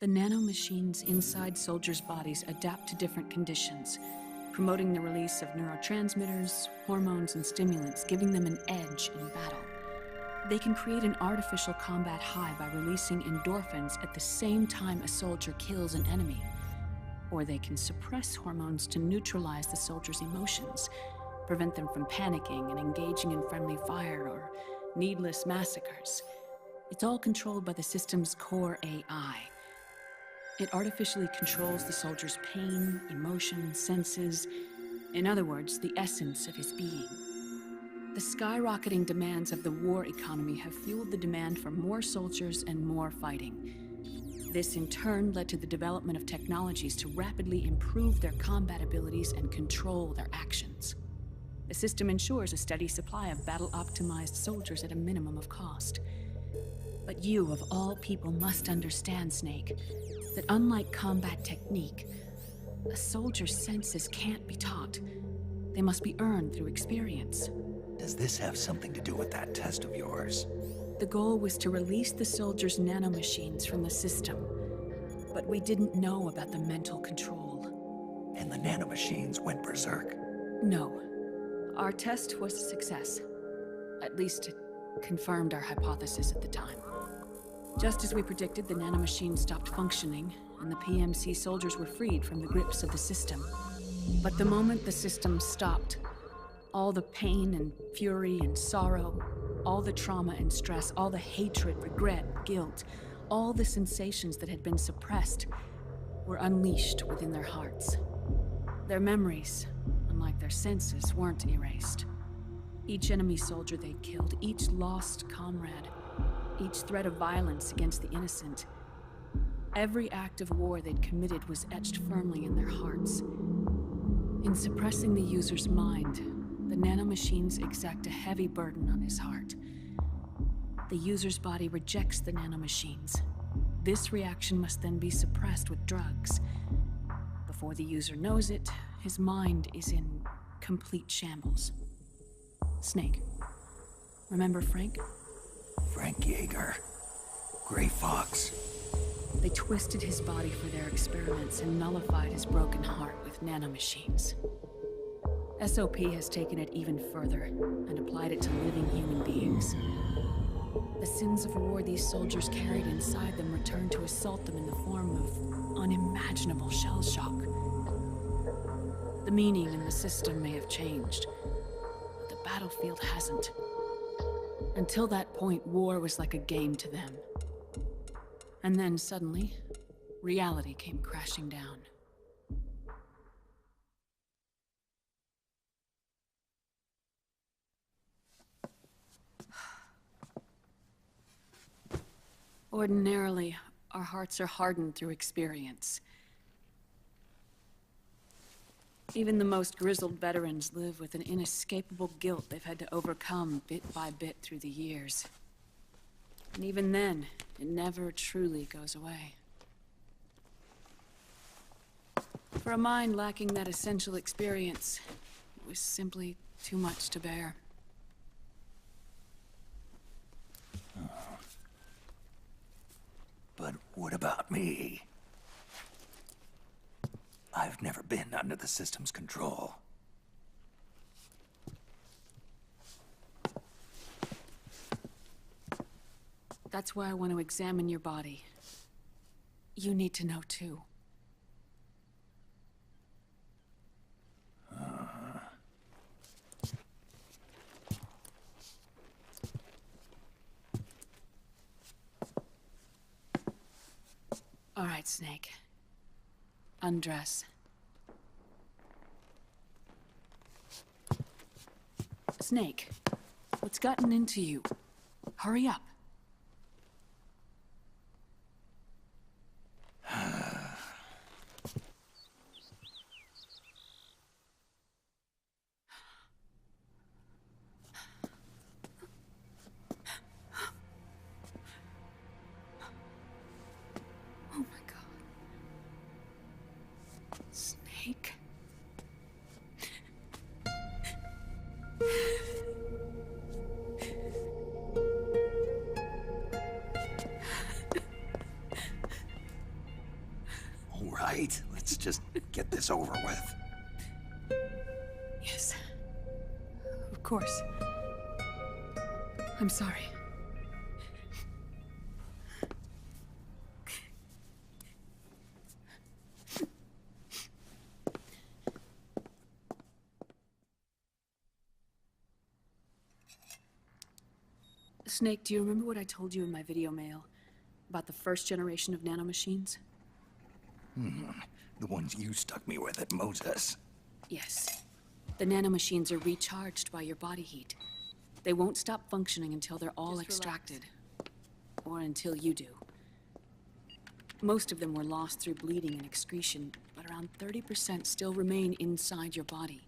The nanomachines inside soldiers' bodies adapt to different conditions, promoting the release of neurotransmitters, hormones, and stimulants, giving them an edge in battle. They can create an artificial combat high by releasing endorphins at the same time a soldier kills an enemy. Or they can suppress hormones to neutralize the soldier's emotions, prevent them from panicking and engaging in friendly fire or needless massacres. It's all controlled by the system's core AI. It artificially controls the soldier's pain, emotion, senses, in other words, the essence of his being. The skyrocketing demands of the war economy have fueled the demand for more soldiers and more fighting. This in turn led to the development of technologies to rapidly improve their combat abilities and control their actions. The system ensures a steady supply of battle-optimized soldiers at a minimum of cost. But you, of all people, must understand, Snake, that unlike combat technique, a soldier's senses can't be taught. They must be earned through experience. Does this have something to do with that test of yours? The goal was to release the soldiers' nanomachines from the system, but we didn't know about the mental control. And the nanomachines went berserk? No. Our test was a success. At least, confirmed our hypothesis at the time. Just as we predicted, the nanomachine stopped functioning, and the PMC soldiers were freed from the grips of the system. But the moment the system stopped, all the pain and fury and sorrow, all the trauma and stress, all the hatred, regret, guilt, all the sensations that had been suppressed were unleashed within their hearts. Their memories, unlike their senses, weren't erased. Each enemy soldier they'd killed, each lost comrade, each threat of violence against the innocent, every act of war they'd committed was etched firmly in their hearts. In suppressing the user's mind, the nanomachines exact a heavy burden on his heart. The user's body rejects the nanomachines. This reaction must then be suppressed with drugs. Before the user knows it, his mind is in complete shambles. Snake. Remember Frank? Frank Yeager. Gray Fox. They twisted his body for their experiments and nullified his broken heart with nanomachines. SOP has taken it even further and applied it to living human beings. The sins of war these soldiers carried inside them returned to assault them in the form of unimaginable shell shock. The meaning in the system may have changed, but the battlefield hasn't. Until that point, war was like a game to them. And then suddenly, reality came crashing down. Ordinarily, our hearts are hardened through experience. Even the most grizzled veterans live with an inescapable guilt they've had to overcome bit by bit through the years. And even then, it never truly goes away. For a mind lacking that essential experience, it was simply too much to bear. But what about me? I've never been under the system's control. That's why I want to examine your body. You need to know too. All right, Snake. Undress. Snake, what's gotten into you? Hurry up. Oh my God. Snake. All right, let's just get this over with. Yes. Of course. I'm sorry. Snake, do you remember what I told you in my video mail about the first generation of nanomachines? The ones you stuck me with at Moses. Yes. The nanomachines are recharged by your body heat. They won't stop functioning until they're all extracted. Or until you do. Most of them were lost through bleeding and excretion, but around 30% still remain inside your body,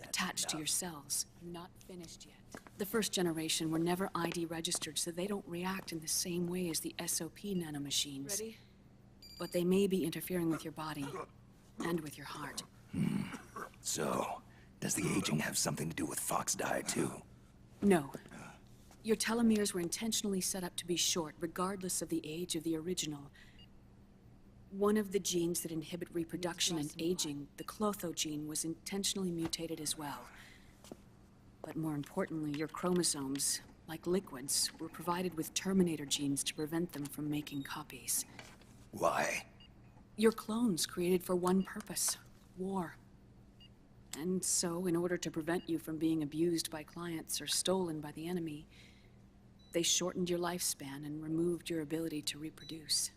attached to your cells. Not finished yet. The first generation were never ID registered, so they don't react in the same way as the SOP nanomachines. Ready? But they may be interfering with your body and with your heart. So, does the aging have something to do with Fox diet too? No. Your telomeres were intentionally set up to be short, regardless of the age of the original. One of the genes that inhibit reproduction and aging, the Clotho gene, was intentionally mutated as well. But more importantly, your chromosomes, like liquids, were provided with Terminator genes to prevent them from making copies. Why? Your clones created for one purpose: war. And so, in order to prevent you from being abused by clients or stolen by the enemy, they shortened your lifespan and removed your ability to reproduce.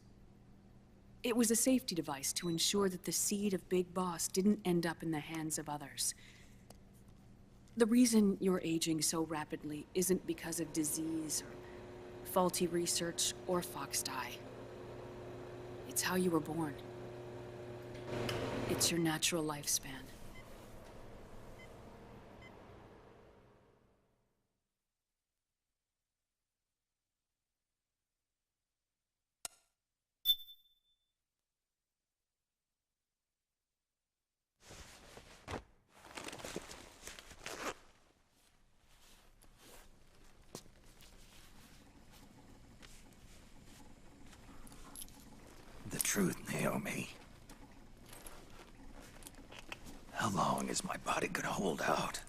It was a safety device to ensure that the seed of Big Boss didn't end up in the hands of others. The reason you're aging so rapidly isn't because of disease or faulty research or fox dye. It's how you were born. It's your natural lifespan. The truth, Naomi. How long is my body gonna hold out?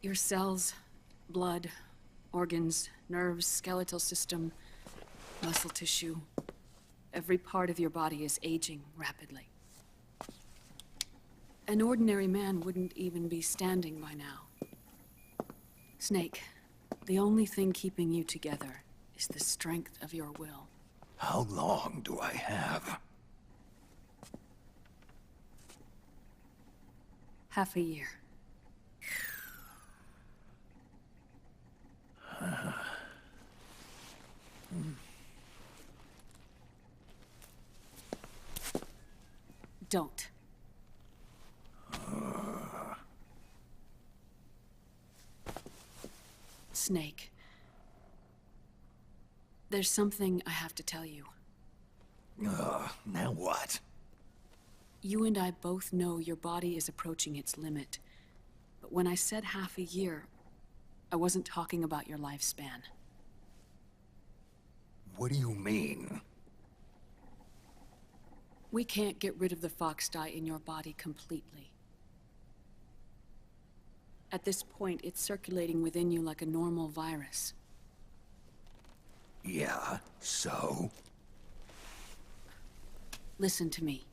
Your cells, blood, organs, nerves, skeletal system, muscle tissue. Every part of your body is aging rapidly. An ordinary man wouldn't even be standing by now. Snake, the only thing keeping you together is the strength of your will. How long do I have? Half a year. Don't. Snake. There's something I have to tell you. Now what? You and I both know your body is approaching its limit. But when I said half a year, I wasn't talking about your lifespan. What do you mean? We can't get rid of the fox dye in your body completely. At this point, it's circulating within you like a normal virus. Yeah, so? Listen to me.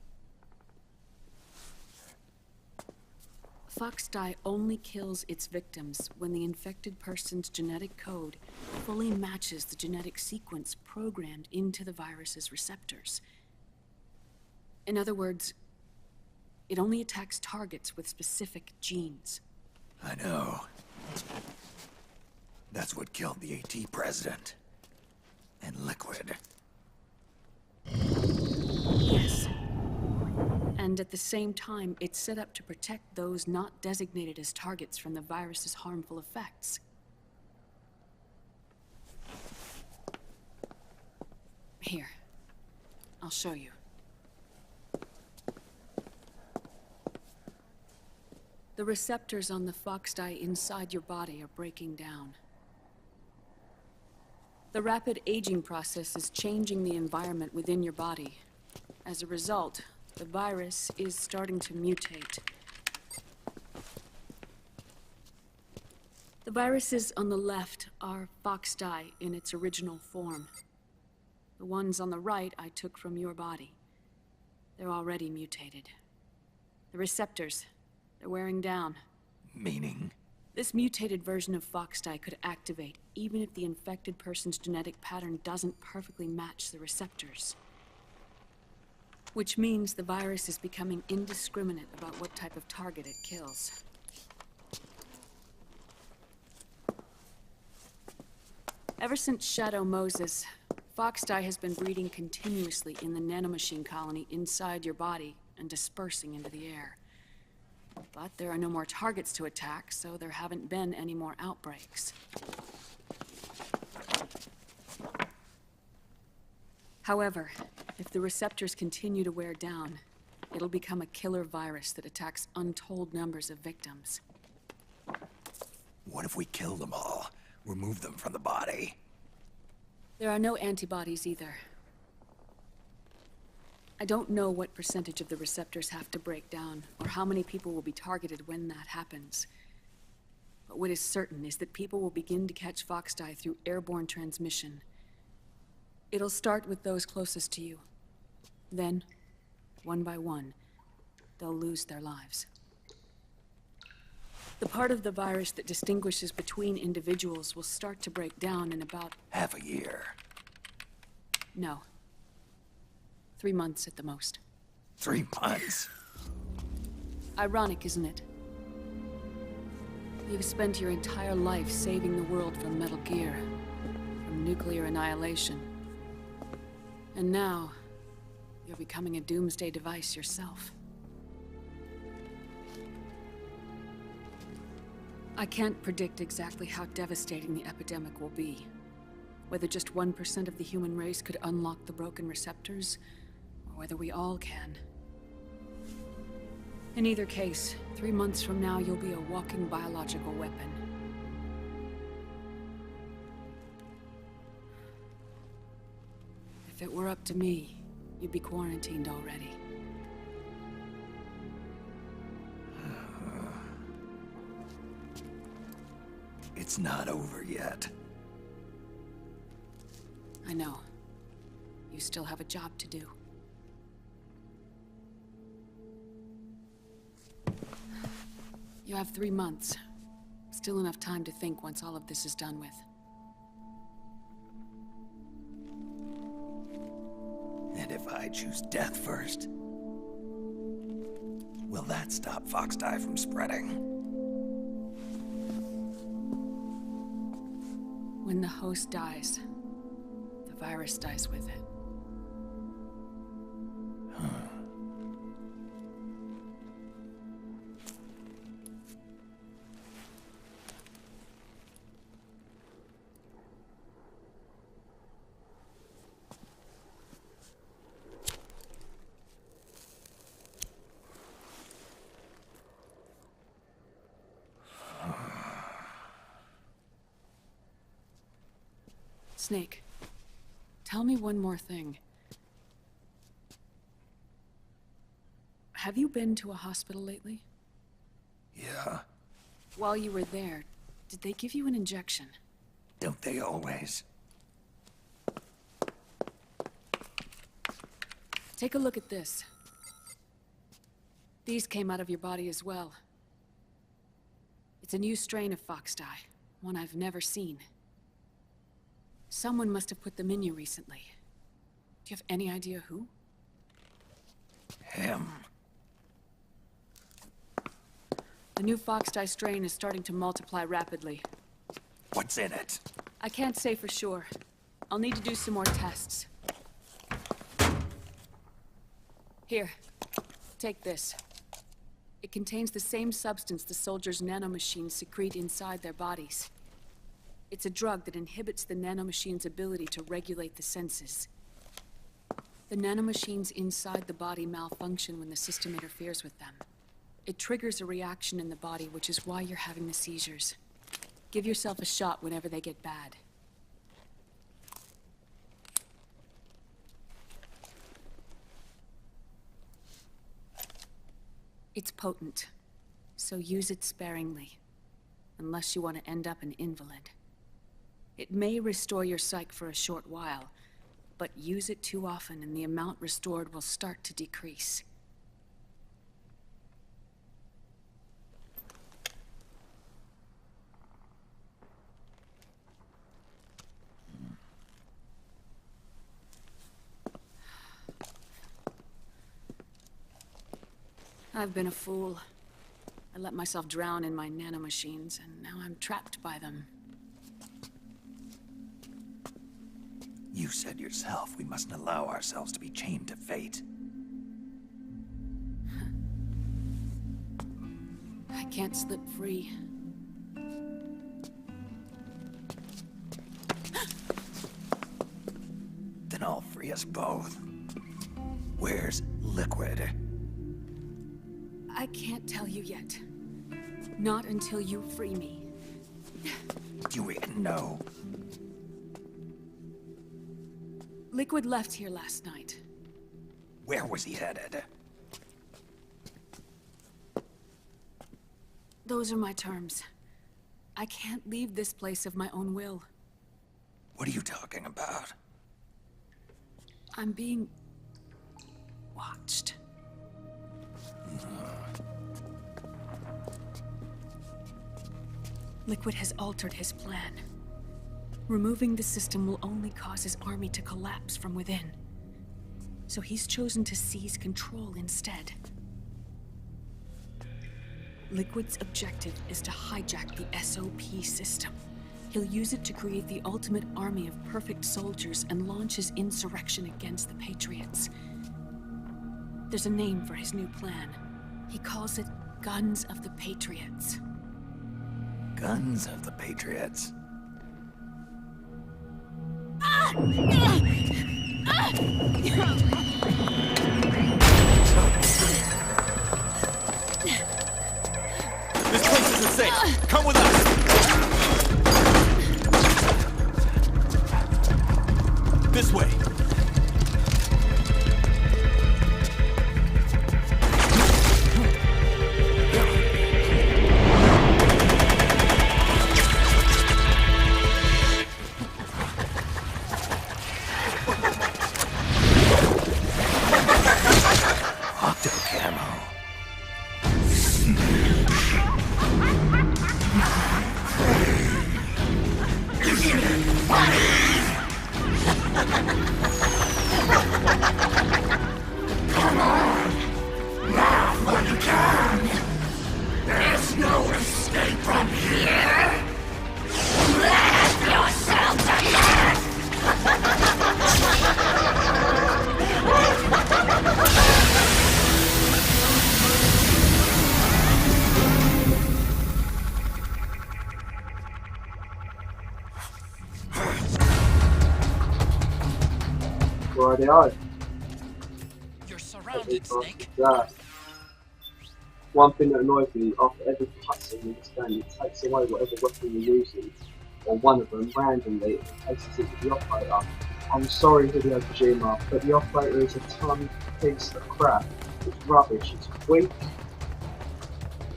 Fox dye only kills its victims when the infected person's genetic code fully matches the genetic sequence programmed into the virus's receptors. In other words, it only attacks targets with specific genes. I know. That's what killed the AT president. And Liquid. Yes. And at the same time, it's set up to protect those not designated as targets from the virus's harmful effects. Here. I'll show you. The receptors on the fox dye inside your body are breaking down. The rapid aging process is changing the environment within your body. As a result, the virus is starting to mutate. The viruses on the left are fox dye in its original form. The ones on the right I took from your body. They're already mutated. The receptors, they're wearing down. Meaning? This mutated version of fox dye could activate even if the infected person's genetic pattern doesn't perfectly match the receptors. Which means the virus is becoming indiscriminate about what type of target it kills. Ever since Shadow Moses, fox dye has been breeding continuously in the nanomachine colony inside your body and dispersing into the air. But there are no more targets to attack, so there haven't been any more outbreaks. However, if the receptors continue to wear down, it'll become a killer virus that attacks untold numbers of victims. What if we kill them all? Remove them from the body? There are no antibodies either. I don't know what percentage of the receptors have to break down, or how many people will be targeted when that happens. But what is certain is that people will begin to catch Foxdie through airborne transmission. It'll start with those closest to you. Then, one by one, they'll lose their lives. The part of the virus that distinguishes between individuals will start to break down in about... half a year. No. 3 months at the most. 3 months? Ironic, isn't it? You've spent your entire life saving the world from Metal Gear, from nuclear annihilation. And now, you're becoming a doomsday device yourself. I can't predict exactly how devastating the epidemic will be. Whether just 1% of the human race could unlock the broken receptors, or whether we all can. In either case, 3 months from now, you'll be a walking biological weapon. If it were up to me, you'd be quarantined already. It's not over yet. I know. You still have a job to do. You have 3 months. Still enough time to think once all of this is done with. And if I choose death first, will that stop Foxdie from spreading? When the host dies, the virus dies with it. Snake, tell me one more thing. Have you been to a hospital lately? Yeah. While you were there, did they give you an injection? Don't they always? Take a look at this. These came out of your body as well. It's a new strain of Foxdie, one I've never seen. Someone must have put them in you recently. Do you have any idea who? Him. The new Foxdie strain is starting to multiply rapidly. What's in it? I can't say for sure. I'll need to do some more tests. Here, take this. It contains the same substance the soldiers' nanomachines secrete inside their bodies. It's a drug that inhibits the nanomachine's ability to regulate the senses. The nanomachines inside the body malfunction when the system interferes with them. It triggers a reaction in the body, which is why you're having the seizures. Give yourself a shot whenever they get bad. It's potent, so use it sparingly, unless you want to end up an invalid. It may restore your psyche for a short while, but use it too often and the amount restored will start to decrease. I've been a fool. I let myself drown in my nanomachines, and now I'm trapped by them. You said yourself we mustn't allow ourselves to be chained to fate. I can't slip free. Then I'll free us both. Where's Liquid? I can't tell you yet. Not until you free me. Do you even know? Liquid left here last night. Where was he headed? Those are my terms. I can't leave this place of my own will. What are you talking about? I'm being... watched. Liquid has altered his plan. Removing the system will only cause his army to collapse from within. So he's chosen to seize control instead. Liquid's objective is to hijack the SOP system. He'll use it to create the ultimate army of perfect soldiers and launch his insurrection against the Patriots. There's a name for his new plan. He calls it Guns of the Patriots. Guns of the Patriots? This place isn't safe. Come with us. This way. Rightio. You're surrounded, Snake. One thing that annoys me, after every cutscene in this game, it takes away whatever weapon you're using, or one of them randomly, and places it with the operator. I'm sorry, Hideo Kojima, but the operator is a ton piece of crap. It's rubbish, it's weak,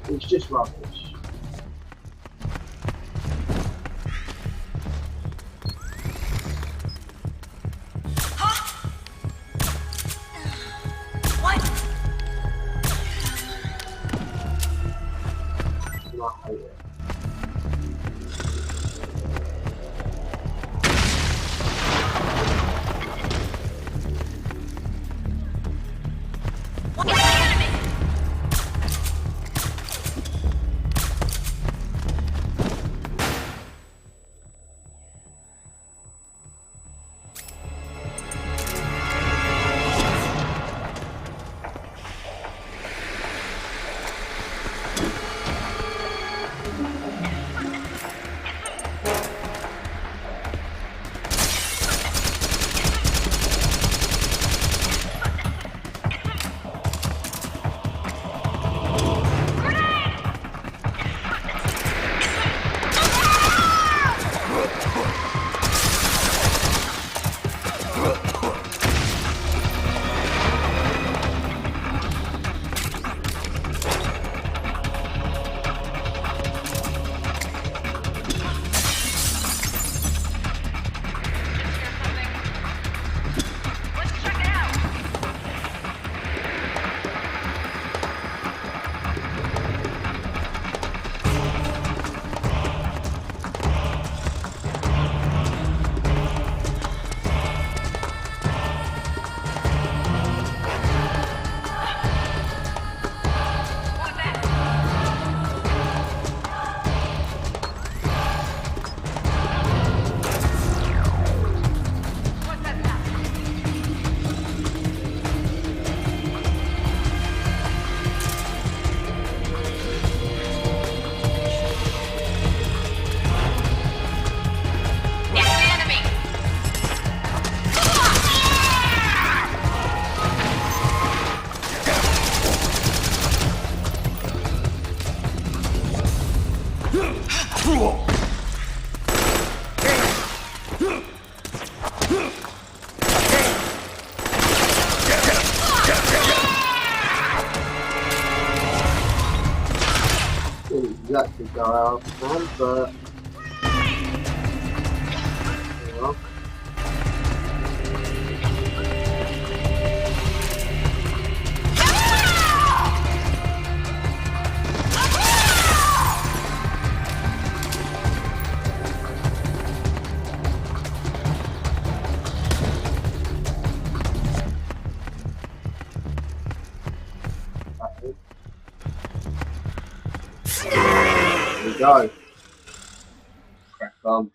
it's just rubbish. I hate it. Didn't exactly go out of plan, but well. There we go. Crack on.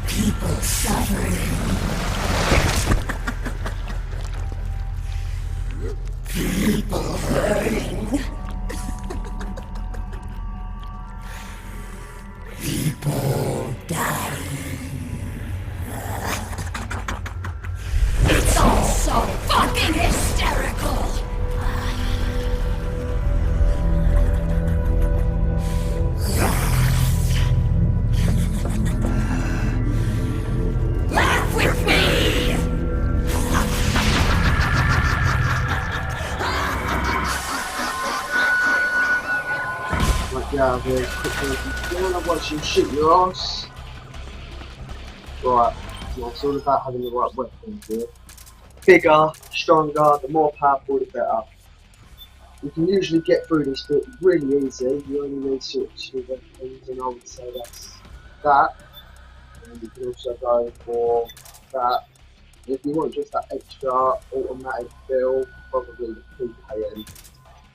People suffering. People hurting. People dying. It's all so fucking hysterical. Laugh with me! Like, yeah, very quickly. You wanna watch him shoot your ass? Right, yeah, it's all about having the right weapons here. Bigger, stronger, the more powerful, the better. You can usually get through this bit really easy. You only need sort of 2 weapons, and I would say that's that. And you can also go for that. And if you want just that extra automatic feel, probably the PKM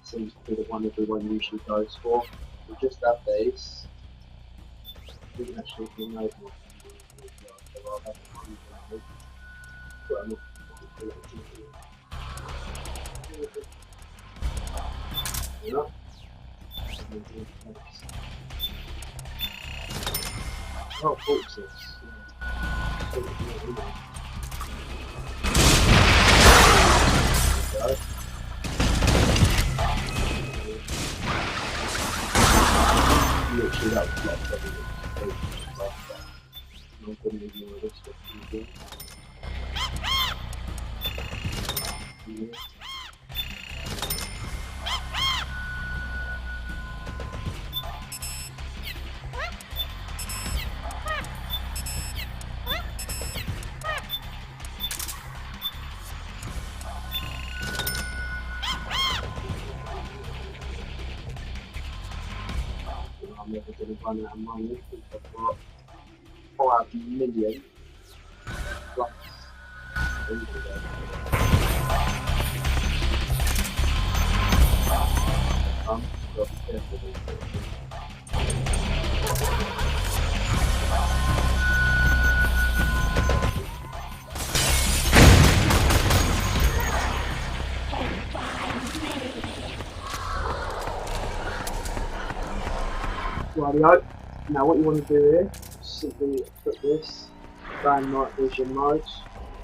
seems to be the one everyone usually goes for. You just have these. You can actually do no more. Yeah. Oh, corpses. Literally, that was locked up. I'm going to ignore this stuff. I'm never going to run out of money because I've got 5 million plus. Got to be careful with this. Rightio. Now what you want to do here, simply put this down night vision mode.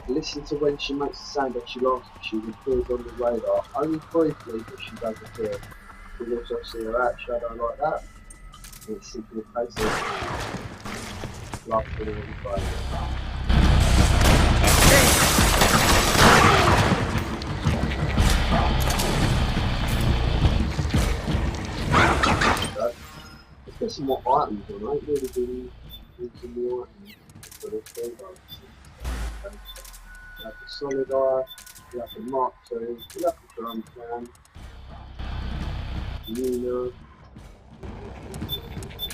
Listen to when she makes the sound that she laughs, she appears on the radar. Only briefly, but she does appear. You'll also see her out shadow like that. And it's simply a case of laughing on the radar. Let's get some more items on. I ain't really been using the items for this game. You have the solid eye, you have the Mark II, you have the drum can, Nina, you have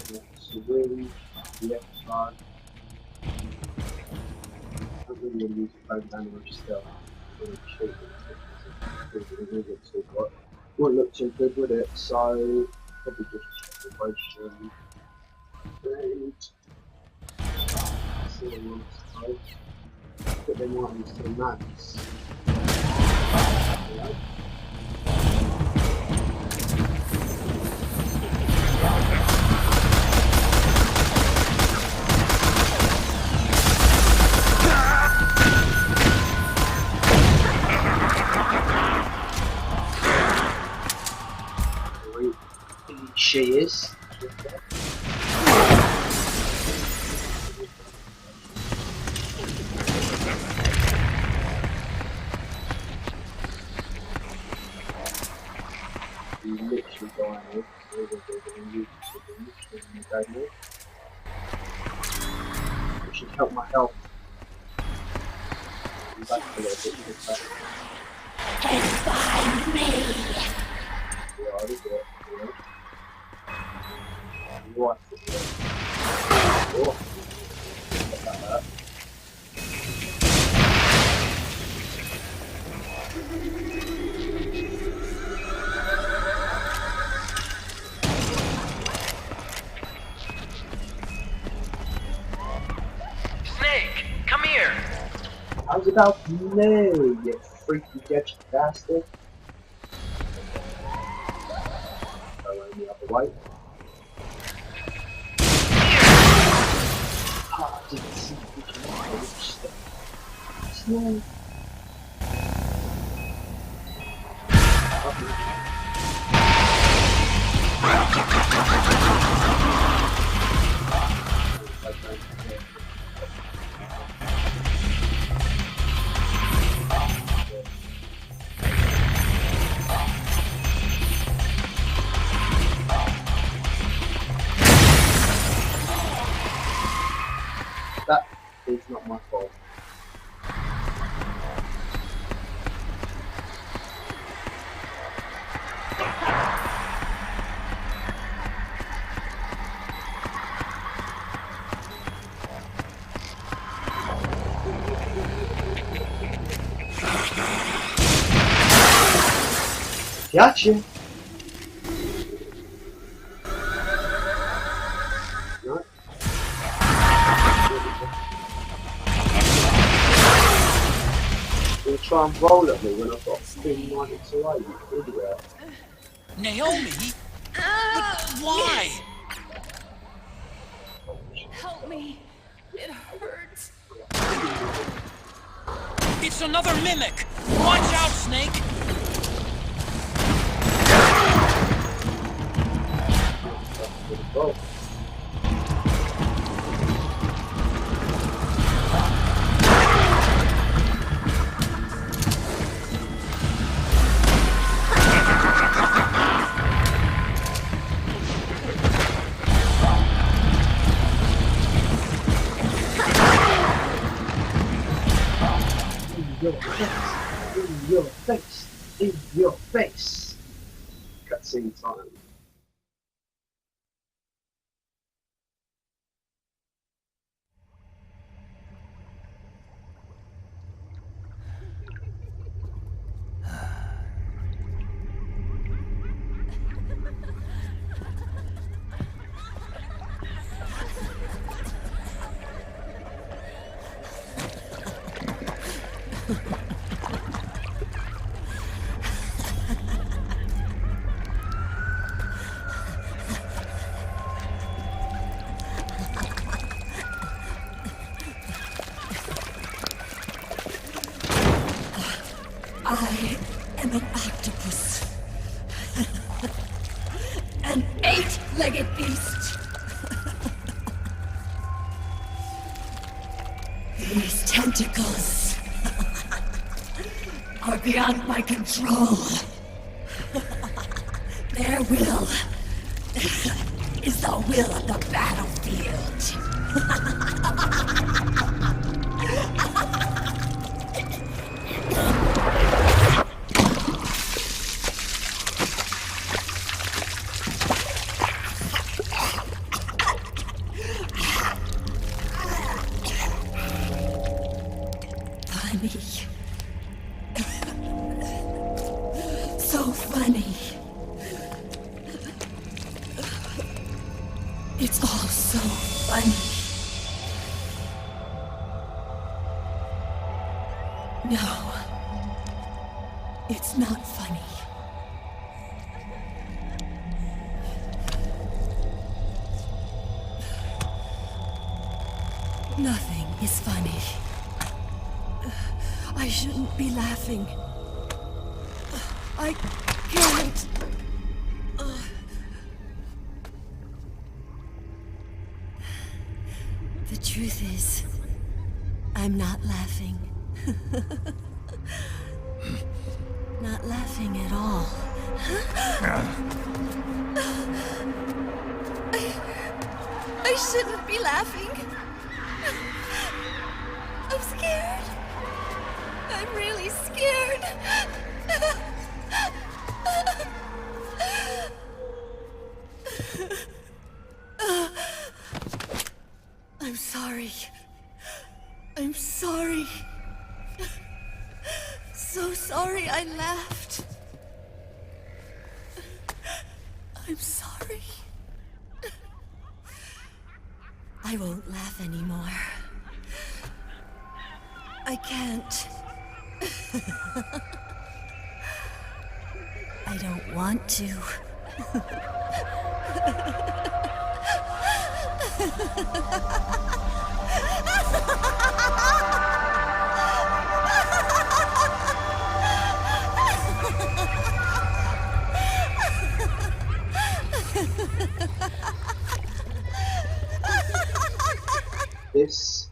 the syringe, the F-Card. I don't really want to use the bone damage still. Wouldn't look too good with it, so probably just check the motion. Great. See them on the side. Put them items to the max. Yeah. she is. You literally dying with. It should help my health. I'm back a little bit with that. And find me. Yeah, I did it. What? Oh. Snake, come here. I was about to know, you freaky gadget bastard. Go in the other way. Ah, I didn't see the Snake. That is not my fault. Gotcha. No. You'll try and roll at me when I've got 3 minutes away, you idiot. Naomi? But why? Help me. It hurts. It's another mimic! Watch out, Snake! Oh. In your face! In your face! Cutscene time. I am an octopus. An 8-legged beast. These tentacles are beyond my control. Their will is the will of the battlefield. Funny. So funny. It's all so funny. No. It's not funny. Nothing is funny. I shouldn't be laughing. I can't. truth is, I'm not laughing. Not laughing at all. I shouldn't be laughing. I'm scared. I'm really scared. I'm sorry. I'm sorry. So sorry I laughed. I'm sorry. I won't laugh anymore. I can't. I don't want to. This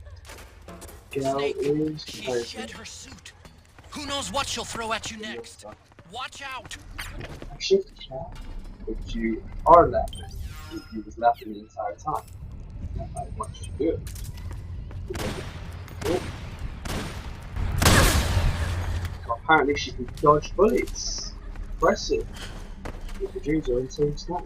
girl Snake, is she crazy. shed her suit. Who knows what she'll throw at you next? Watch out! I shift the chat if you are laughing, if you was laughing the entire time. That might want you to do it. Oh. Apparently she can dodge bullets. Impressive. If the Jews are in team snap.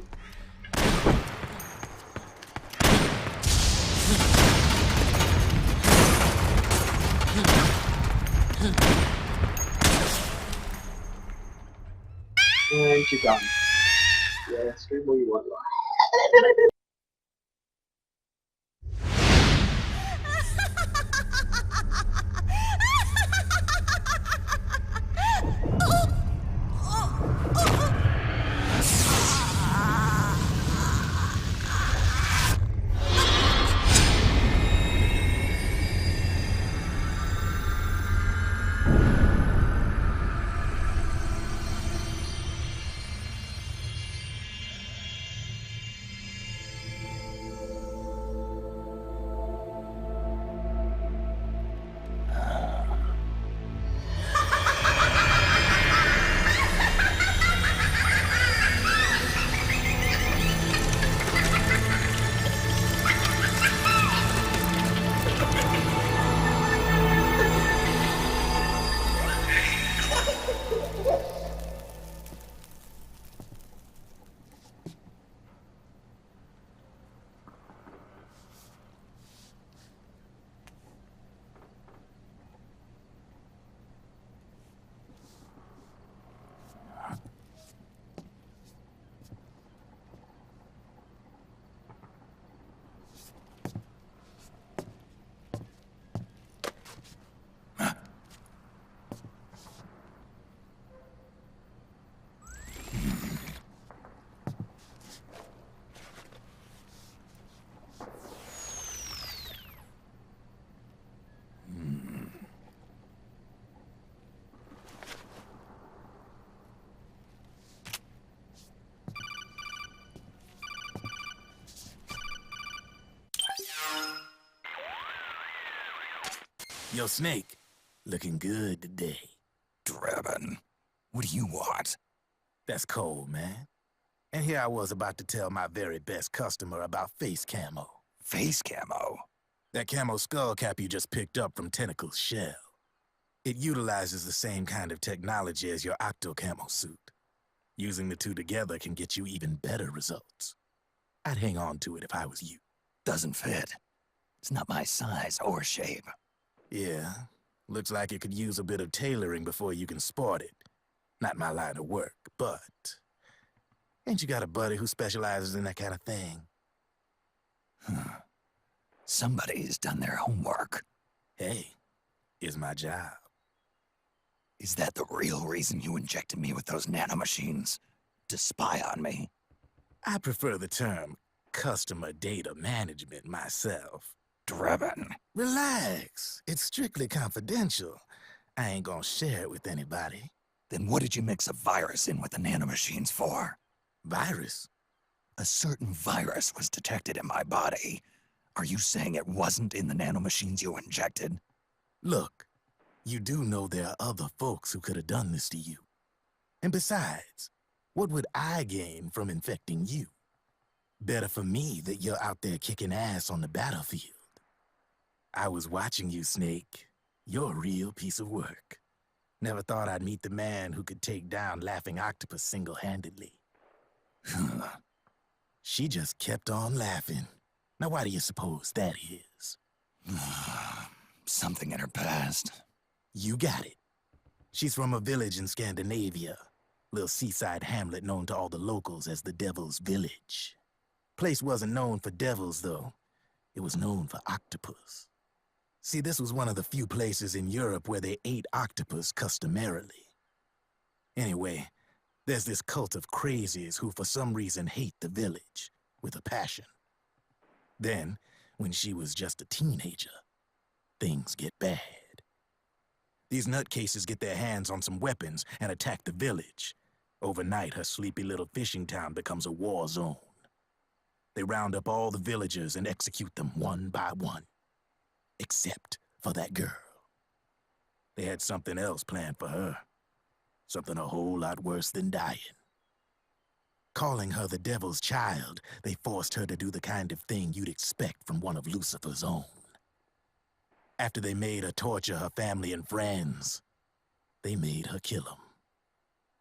And you're done. Yeah, scream all you want. Yo, Snake, looking good today. Drebin, what do you want? That's cold, man. And here I was about to tell my very best customer about face camo. Face camo? That camo skull cap you just picked up from Tentacle's shell. It utilizes the same kind of technology as your Octo camo suit. Using the two together can get you even better results. I'd hang on to it if I was you. Doesn't fit. It's not my size or shape. Yeah, looks like it could use a bit of tailoring before you can sport it. Not my line of work, but... Ain't you got a buddy who specializes in that kind of thing? Somebody's done their homework. Hey, it's my job. Is that the real reason you injected me with those nanomachines? To spy on me? I prefer the term customer data management myself. Drebin. Relax. It's strictly confidential. I ain't gonna share it with anybody. Then what did you mix a virus in with the nanomachines for? Virus? A certain virus was detected in my body. Are you saying it wasn't in the nanomachines you injected? Look, you do know there are other folks who could have done this to you. And besides, what would I gain from infecting you? Better for me that you're out there kicking ass on the battlefield. I was watching you, Snake. You're a real piece of work. Never thought I'd meet the man who could take down Laughing Octopus single-handedly. She just kept on laughing. Now why do you suppose that is? Something in her past. You got it. She's from a village in Scandinavia. Little seaside hamlet known to all the locals as the Devil's Village. Place wasn't known for devils, though. It was known for octopus. See, this was one of the few places in Europe where they ate octopus customarily. Anyway, there's this cult of crazies who for some reason hate the village with a passion. Then, when she was just a teenager, things get bad. These nutcases get their hands on some weapons and attack the village. Overnight, her sleepy little fishing town becomes a war zone. They round up all the villagers and execute them one by one. Except for that girl. They had something else planned for her. Something a whole lot worse than dying. Calling her the Devil's Child, they forced her to do the kind of thing you'd expect from one of Lucifer's own. After they made her torture her family and friends, they made her kill them.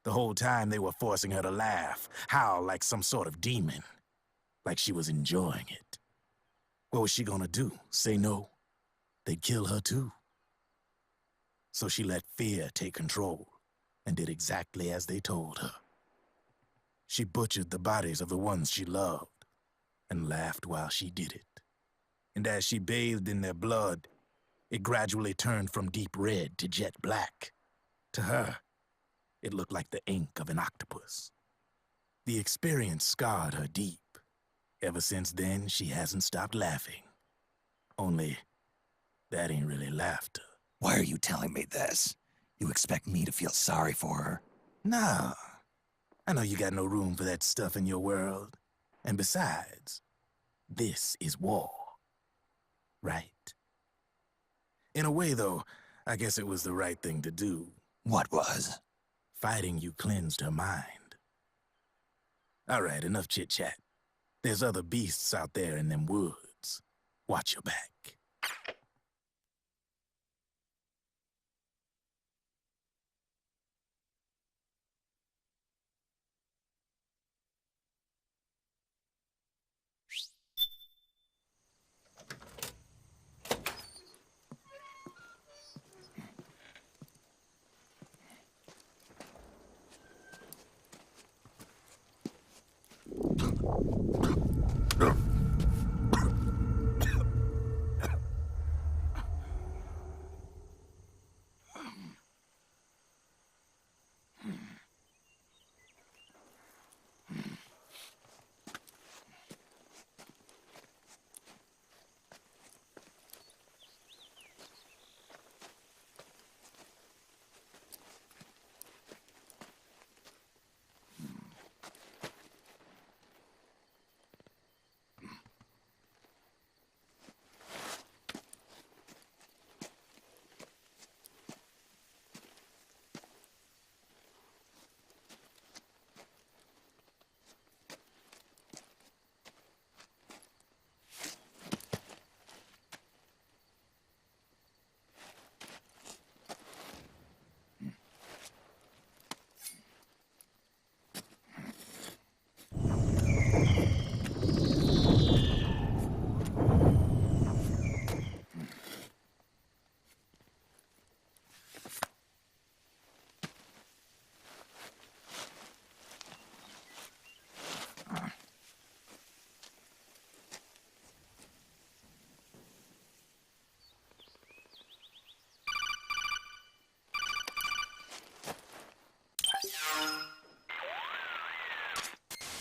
The whole time they were forcing her to laugh, howl like some sort of demon. Like she was enjoying it. What was she gonna do? Say no? They'd kill her too. So she let fear take control and did exactly as they told her. She butchered the bodies of the ones she loved and laughed while she did it. And as she bathed in their blood, it gradually turned from deep red to jet black. To her, it looked like the ink of an octopus. The experience scarred her deep. Ever since then, she hasn't stopped laughing. Only, that ain't really laughter. Why are you telling me this? You expect me to feel sorry for her? Nah. I know you got no room for that stuff in your world. And besides, this is war. Right? In a way, though, I guess it was the right thing to do. What was? Fighting you cleansed her mind. All right, enough chit-chat. There's other beasts out there in them woods. Watch your back.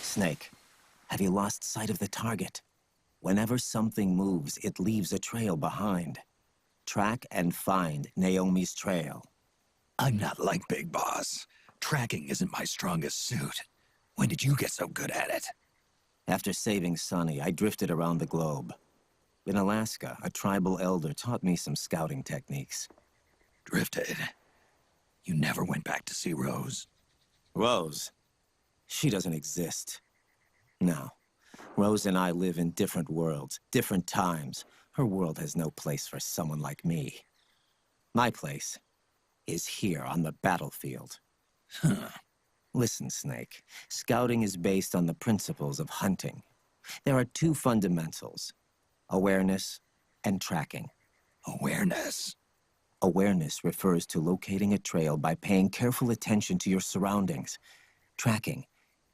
Snake, have you lost sight of the target? Whenever something moves, it leaves a trail behind. Track and find Naomi's trail. I'm not like Big Boss. Tracking isn't my strongest suit. When did you get so good at it? After saving Sonny, I drifted around the globe. In Alaska, a tribal elder taught me some scouting techniques. Drifted. You never went back to see Rose? Rose? She doesn't exist. No. Rose and I live in different worlds, different times. Her world has no place for someone like me. My place is here on the battlefield. Huh. Listen, Snake. Scouting is based on the principles of hunting. There are two fundamentals: awareness and tracking. Awareness? Awareness refers to locating a trail by paying careful attention to your surroundings. Tracking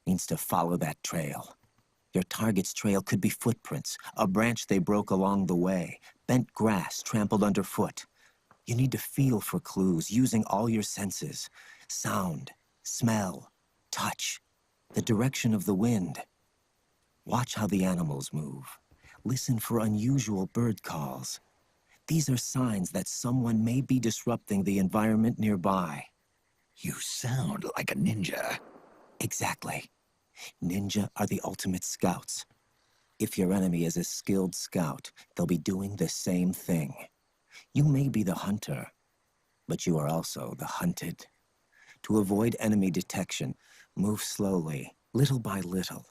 means to follow that trail. Your target's trail could be footprints, a branch they broke along the way, bent grass trampled underfoot. You need to feel for clues using all your senses: sound, smell, touch, the direction of the wind. Watch how the animals move. Listen for unusual bird calls. These are signs that someone may be disrupting the environment nearby. You sound like a ninja. Exactly. Ninja are the ultimate scouts. If your enemy is a skilled scout, they'll be doing the same thing. You may be the hunter, but you are also the hunted. To avoid enemy detection, move slowly, little by little.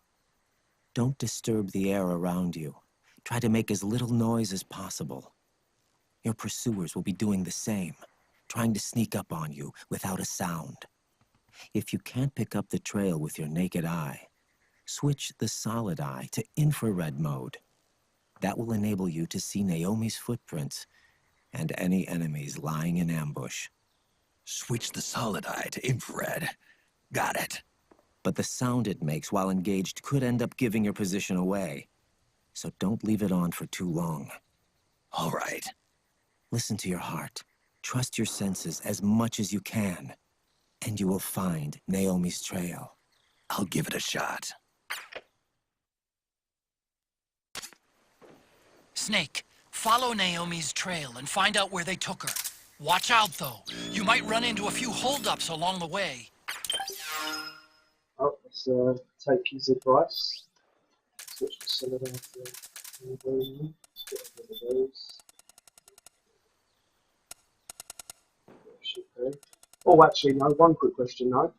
Don't disturb the air around you. Try to make as little noise as possible. Your pursuers will be doing the same, trying to sneak up on you without a sound. If you can't pick up the trail with your naked eye, switch the solid eye to infrared mode. That will enable you to see Naomi's footprints and any enemies lying in ambush. Switch the solid eye to infrared. Got it. But the sound it makes while engaged could end up giving your position away. So don't leave it on for too long. All right. Listen to your heart. Trust your senses as much as you can. And you will find Naomi's trail. I'll give it a shot. Snake, follow Naomi's trail and find out where they took her. Watch out, though. You might run into a few holdups along the way. Oh, let's take his advice. Switch the solid eye to let's get rid of those. Should be. Oh, actually, no, one quick question, though.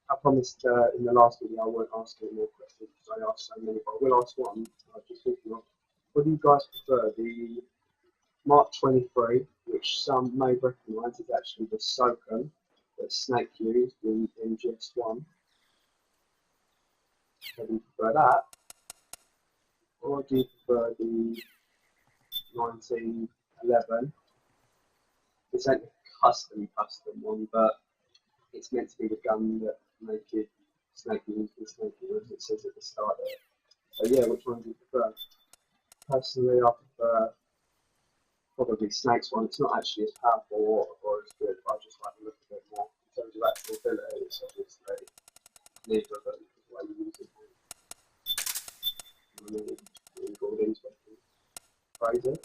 I promised in the last video I won't ask any more questions because I asked so many, but I will ask one. I was just thinking of, what do you guys prefer? The Mark 23, which some may recognise is actually the SOCOM that Snake used in GS1. So do you prefer that? Or do you prefer the 1911? It's ain't a custom one, but it's meant to be the gun that Snake used in Snake as it says at the start of it. So yeah, which one do you prefer? Personally, I prefer probably Snake's one. It's not actually as powerful or as good, but I just like the look of it more. In terms of actual ability, it's obviously neither of them is the way you use it. Really good into it. Crazy.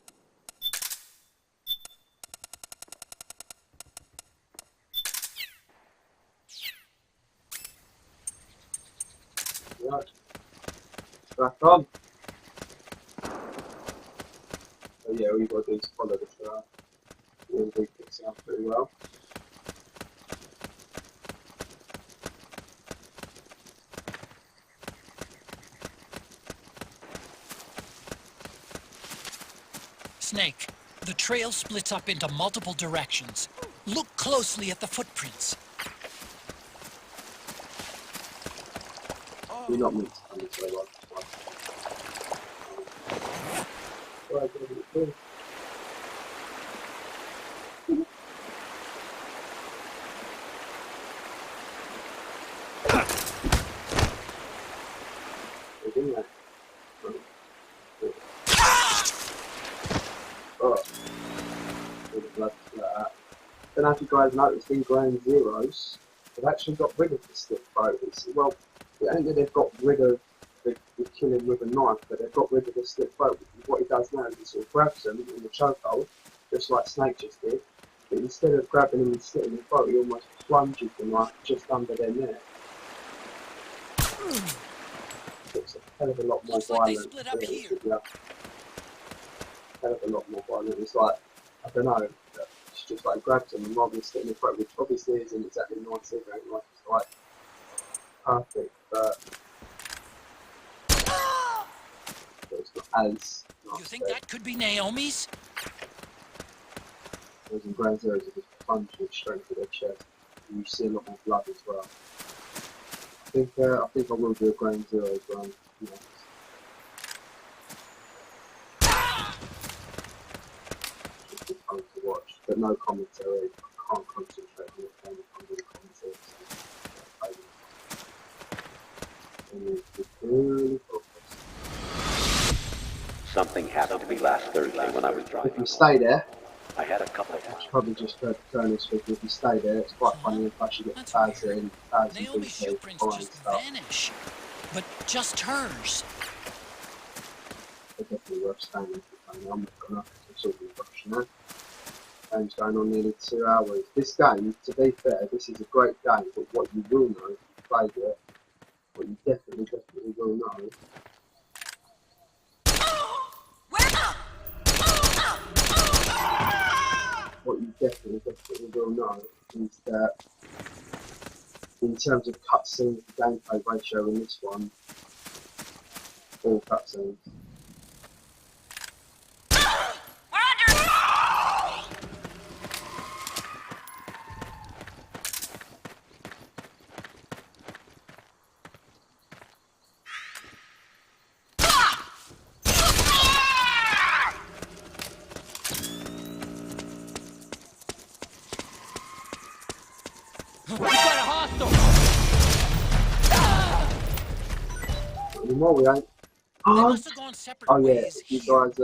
Right. Back on. So yeah, all you've got to do is follow the trail. You'll do picks out pretty well. Snake, the trail splits up into multiple directions. Look closely at the footprints. You're not meant to come this way, right? Don't know if you guys noticed in Ground Zeroes, they've actually got rid of the stick boat. Well, it ain't that they've got rid of the killing with a knife, but they've got rid of the stick boat. What he does now is he sort of grabs them in the chokehold, just like Snake just did, but instead of grabbing them and slitting the throat, he almost plunges the knife just under their neck. It's a hell of a lot more violent. hell of a lot more violent. It's like, I don't know, she just like grabs him and rather than slit in the throat, which obviously isn't exactly nice either, like it's like perfect, but it's not as nice. You think that could be Naomi's? Those in Ground Zeroes are just punch with strength to their chest. And you see a lot more blood as well. I think I will do a Ground Zero as well. Yeah. Just fun to watch, but no commentary. I can't concentrate on the game if I'm doing commentary. Something happened to me last Thursday when I was driving. If you stay there, I had a couple of I should probably just heard Colonel speaking. If you stay there, it's quite funny. And plus, you get Taz in, Taz and Naomi's DK footprints following just stuff. vanish. But just hers. They're definitely worth staying in for playing. I'm not gonna. It's all been rushing now. Game's going on nearly 2 hours. This game, to be fair, this is a great game. But what you will know if you played it, what you definitely will know. What you definitely will know is that in terms of cutscenes, the gameplay ratio in this one, all cutscenes. Anymore, we ain't. Oh yeah, if you guys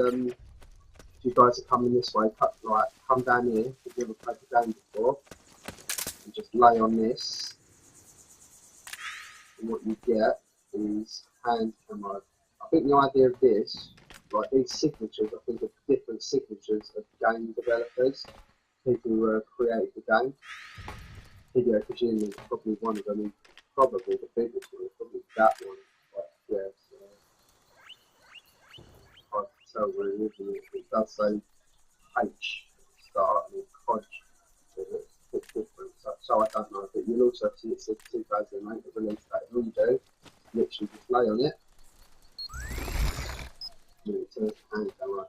are coming this way, come down here if you ever played the game before, and just lay on this. And what you get is hand camera. I think the idea of this, like these signatures, I think are different signatures of game developers, people who created the game. Hideo Kojima is probably one of them, probably the biggest one, probably that one. Yeah, so hard to tell really, isn't it? It does say H start and Hodge, so it's a bit different. So I don't know, but you'll also see it says 2008, the release date. All you do, literally just lay on it, and it turns the hand camera,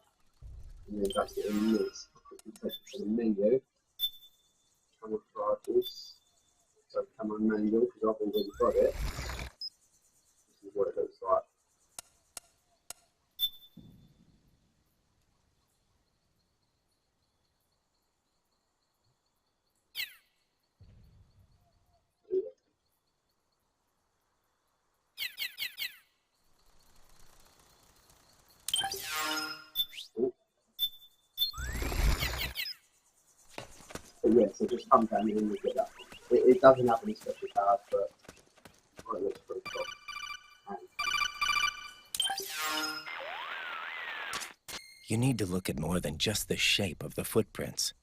and then that's it in this. I quickly take it to the menu, camouflages, so camera manual, because I've already got it. What it looks like. But yeah, so just come down here and you get that. It doesn't have any special powers, but it looks pretty cool. You need to look at more than just the shape of the footprints.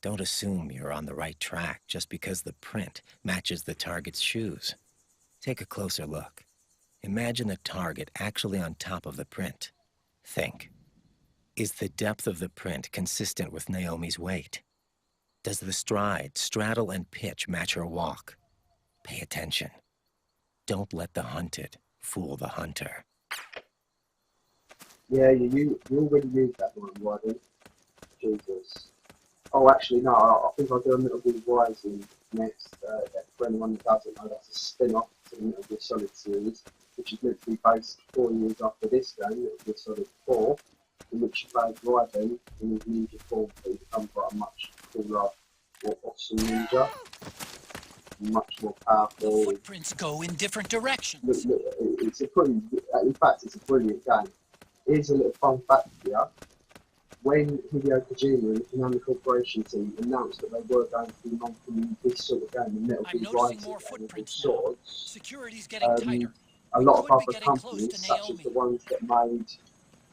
Don't assume you're on the right track just because the print matches the target's shoes. Take a closer look. Imagine a target actually on top of the print. Think. Is the depth of the print consistent with Naomi's weight? Does the stride, straddle, and pitch match her walk? Pay attention. Don't let the hunted fool the hunter. Yeah, you already used that one, Warden. Jesus. Oh, actually, no, I think I'll do a Metal Gear Rising next. For anyone that doesn't know, that's a spin-off to the Metal Gear Solid series, which is meant to be based 4 years after this game, Metal Gear Solid 4, in which you play Raiden in his ninja form, but he becomes like a much cooler, more awesome ninja. Much more powerful. The footprints go in different directions. Look, it's a pretty, in fact, it's a brilliant game. Here's a little fun fact here. When Hideo Kojima and the Konami Corporation team announced that they were going to be making this sort of game, the Metal Gear Rising game with swords, Security's getting tighter. a lot of other companies, such as the ones that made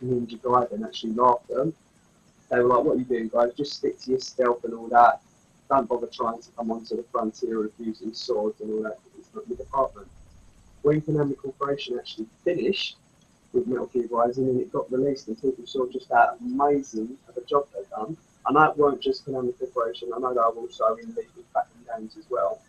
Ninja Gaiden, actually laughed at them. They were like, what are you doing, guys? Just stick to your stealth and all that. Don't bother trying to come onto the frontier of using swords and all that, because it's not your department. When Konami Corporation actually finished with Metal Gear Rising, and it got released, and people saw just how amazing of a job they've done. I know it weren't just Konami Corporation. I know they were also in lead with Batman games as well.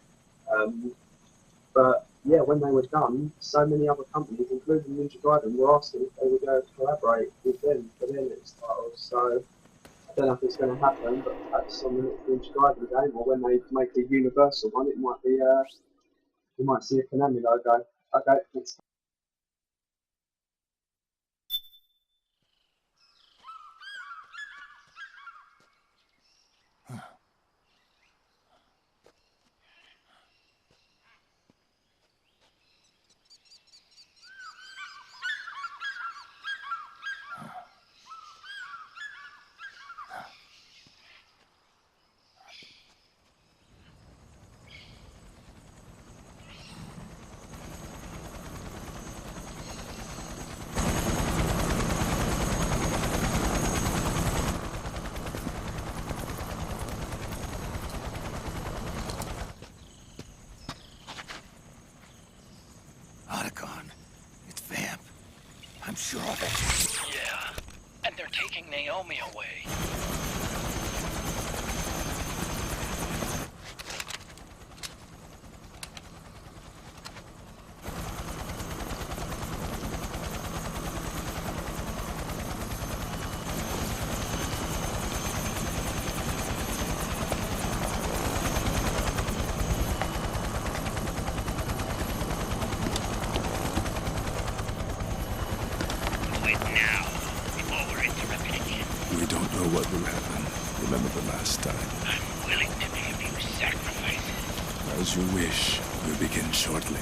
But yeah, when they were done, so many other companies, including Ninja Gaiden, were asking if they would collaborate with them for their next titles. So I don't know if it's going to happen, but perhaps on the next Ninja Gaiden game, or when they make a Universal one, it might be. You might see a Konami logo. Okay, thanks. Otacon. It's Vamp. I'm sure of it. Yeah. And they're taking Naomi away. We don't know what will happen. Remember the last time. I'm willing to make a few sacrifices. As you wish. We'll begin shortly.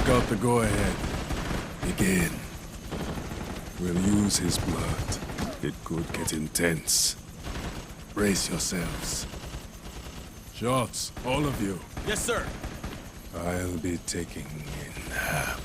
Got the go-ahead. Begin. We'll use his blood. It could get intense. Brace yourselves. Shots, all of you. Yes, sir. I'll be taking in half.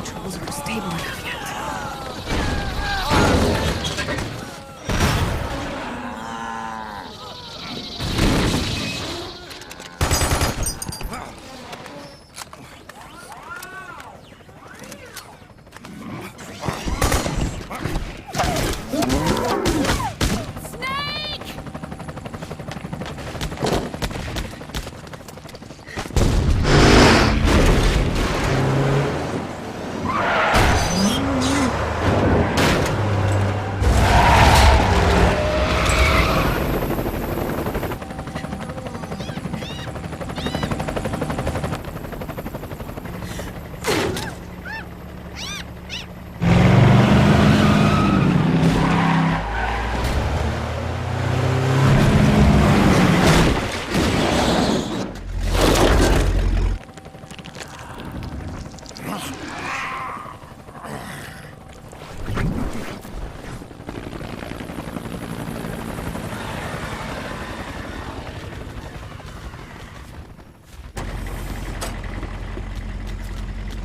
controls aren't stable enough yet.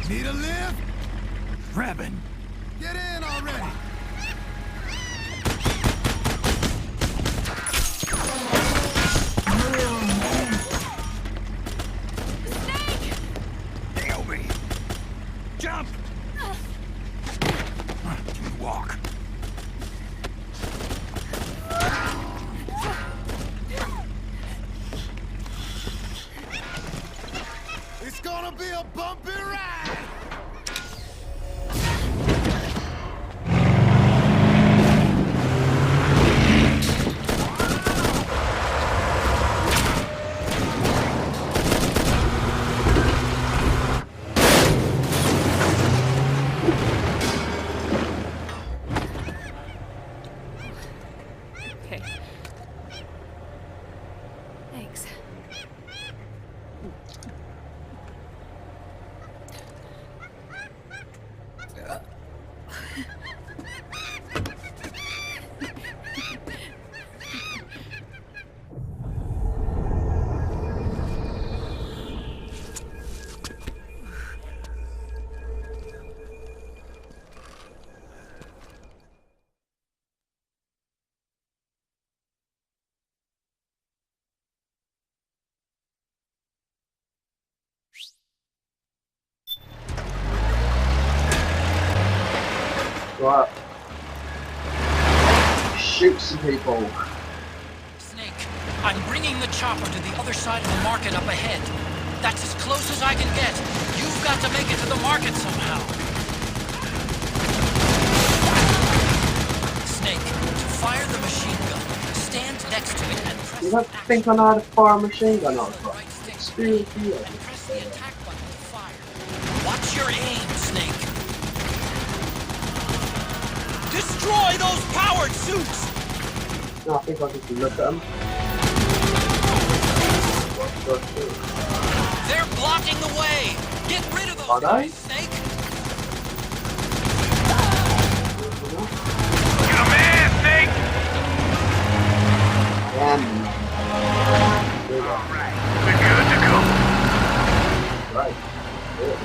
Need a lift? Drebin! Get in already! Naomi! Jump! Walk. It's gonna be a bumpy ride! Okay. Thanks. Right. Shoot some people. Snake, I'm bringing the chopper to the other side of the market up ahead. That's as close as I can get. You've got to make it to the market somehow. Snake, to fire the machine gun, stand next to it and press You don't think I know how to fire a machine gun on it? Experience you. Watch your aim, Snake. Destroy those powered suits! No, I think I can look at them. They're blocking the way! Get rid of those Are they? guys, Snake! You're the man, Snake! I am. Alright, we're good to go. Right. Good.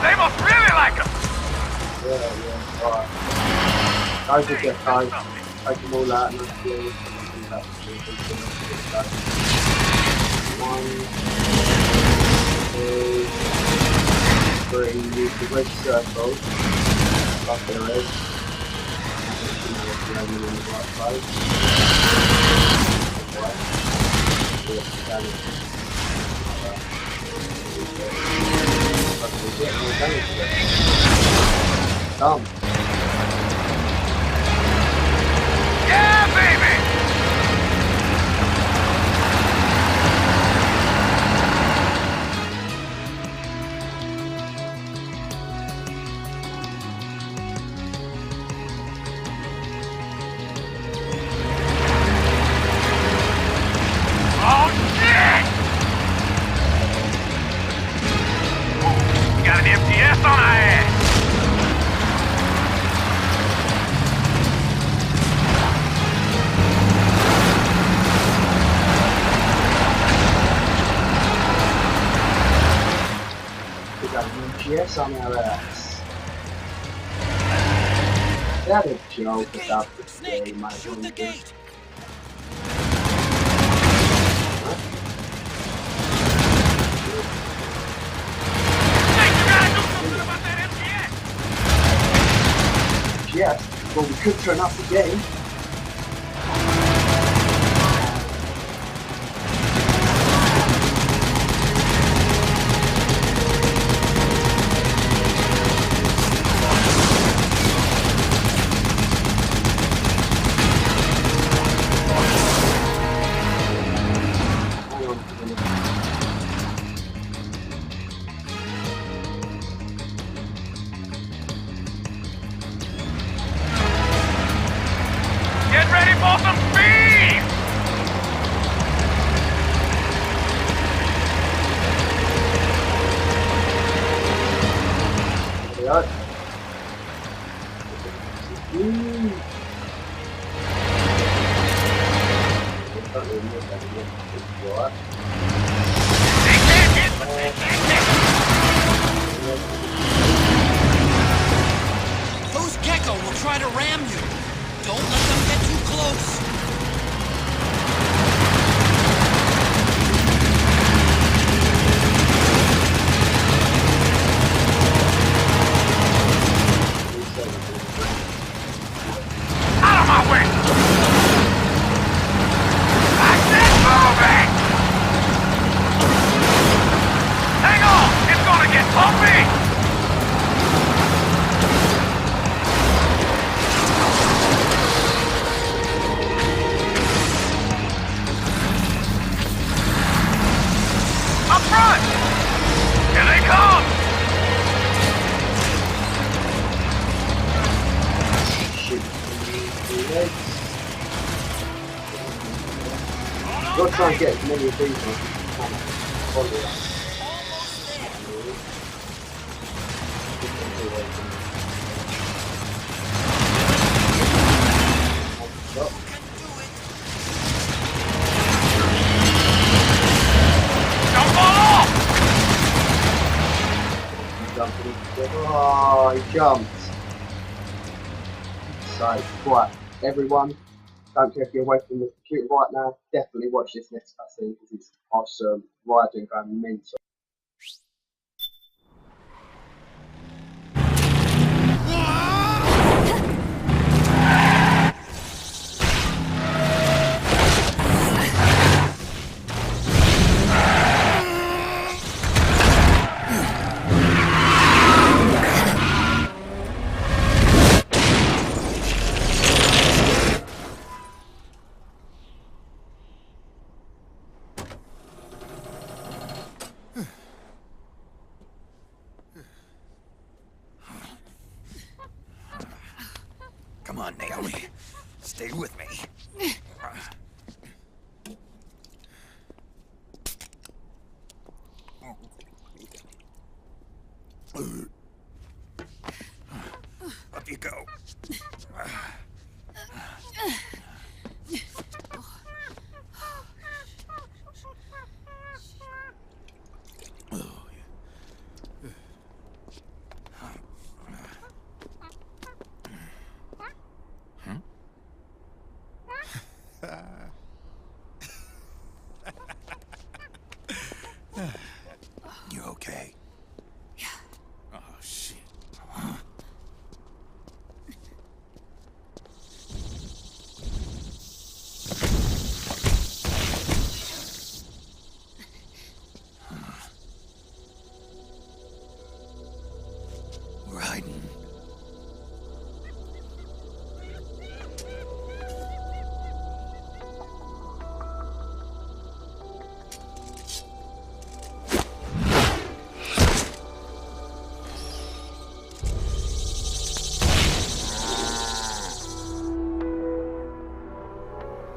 They must really like us! Yeah, alright. Guys will get guys. Take them all out and let's do it. One, two, three. Use the red circle. Up there is. In the right place. Right. Down. Come. Yeah, baby! Oh, shit! We got an MTS on our ass! We got an MGS on our ass. That is a joke about the game, my friend. Yes, well we could turn up the game. got to try and get as many of these ones as you can. Follow that. Oh, he jumped. So, right, everyone, don't care if you're away from the computer right now, definitely watch this next cutscene because it's awesome. Raiden going mental. Come on, Naomi. Stay with me. Up you go. You okay? Yeah. Oh, shit. Raiden.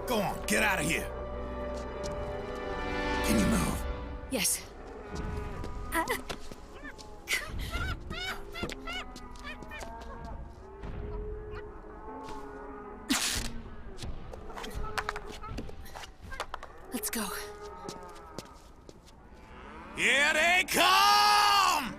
Go on, get out of here. Can you move? Yes. Let's go. Here they come!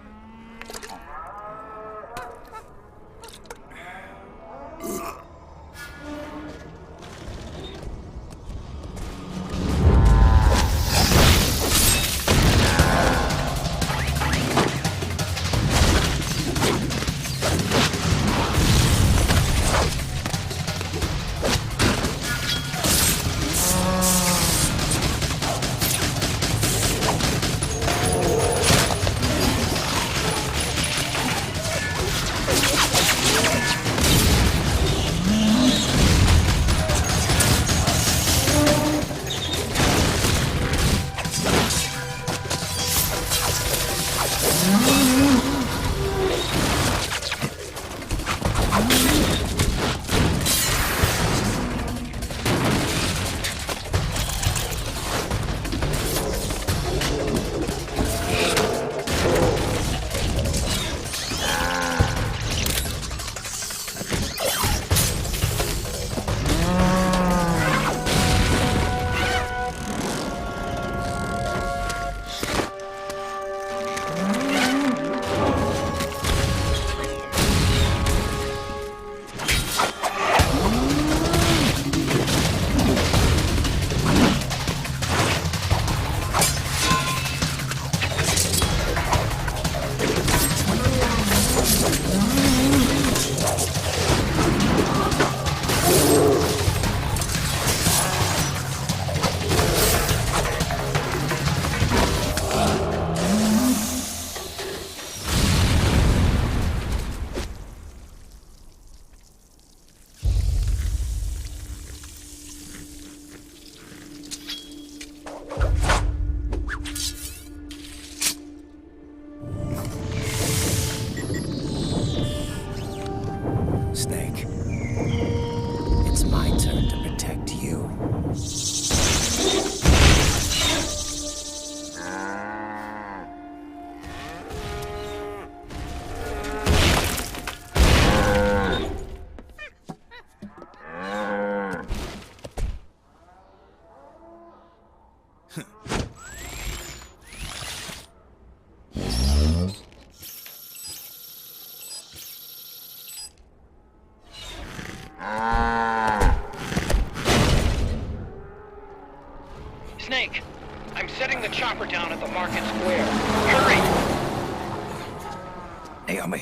Naomi,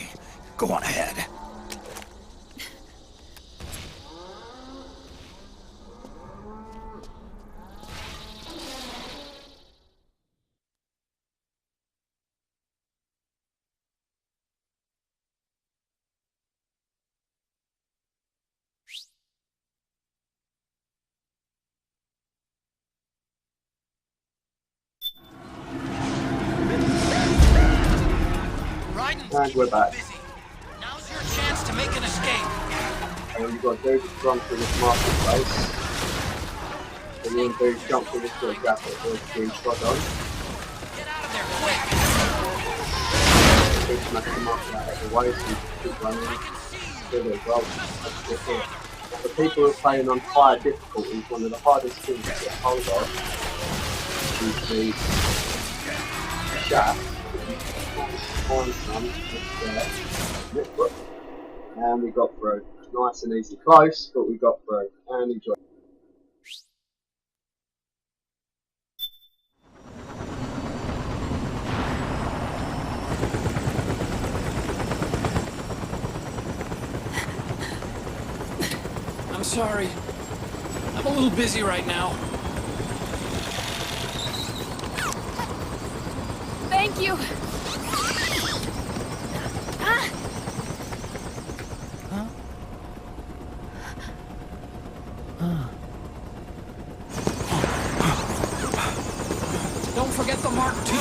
go on ahead. And we're back. Now's your chance to make an escape. And we've got David run through this marketplace. And you want to jump through this little gap that was being trod on. Get out of there, quick! Big smash the market out of the way so you can keep running. Still as well. That's just it. For people who are playing on higher difficulties, one of the hardest things to get hold of is the shaft. Find some just there. And we got through. Nice and easy. Close, but we got through. And enjoy. I'm sorry. I'm a little busy right now. Thank you. Don't forget the Mark II.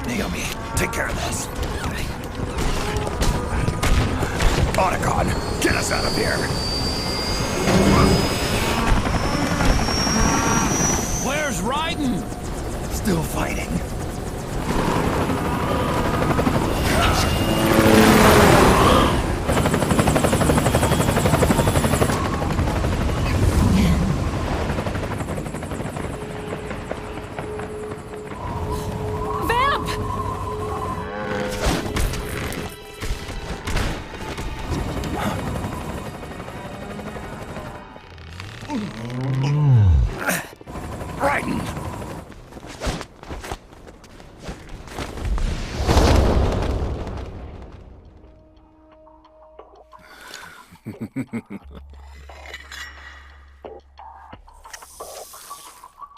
Naomi, take care of this. Otacon, get us out of here. Where's Raiden? Still fighting. Raiden!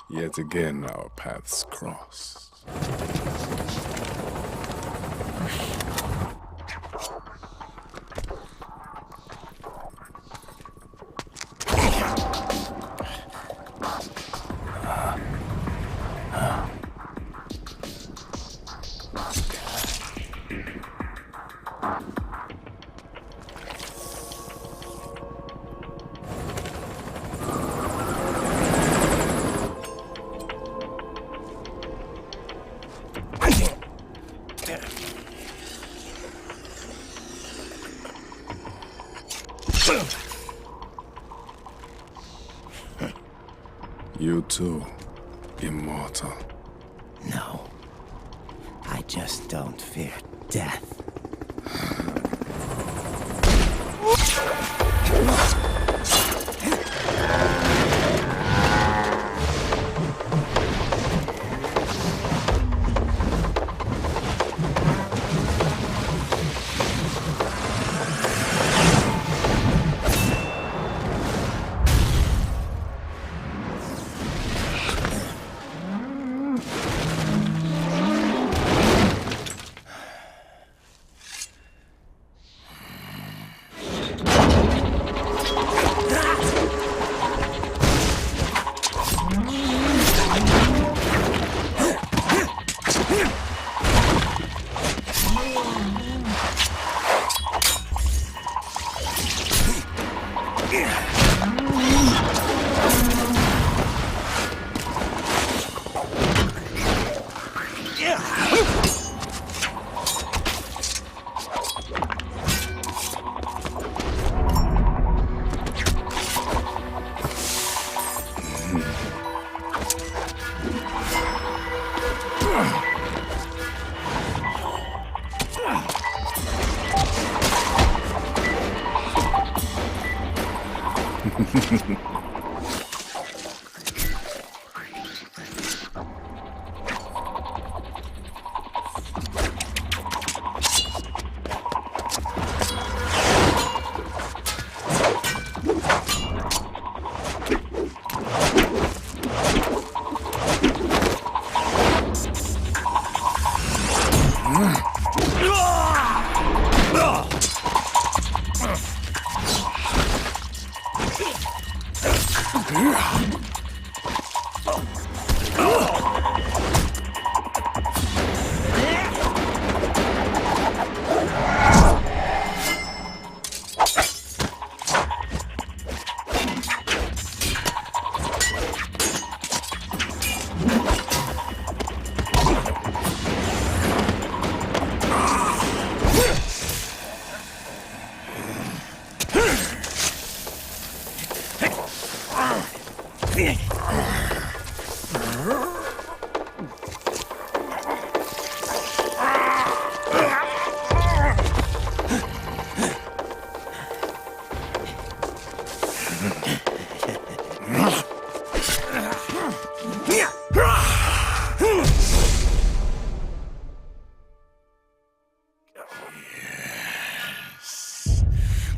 Yet again, our paths cross. You too, immortal. No. I just don't fear death.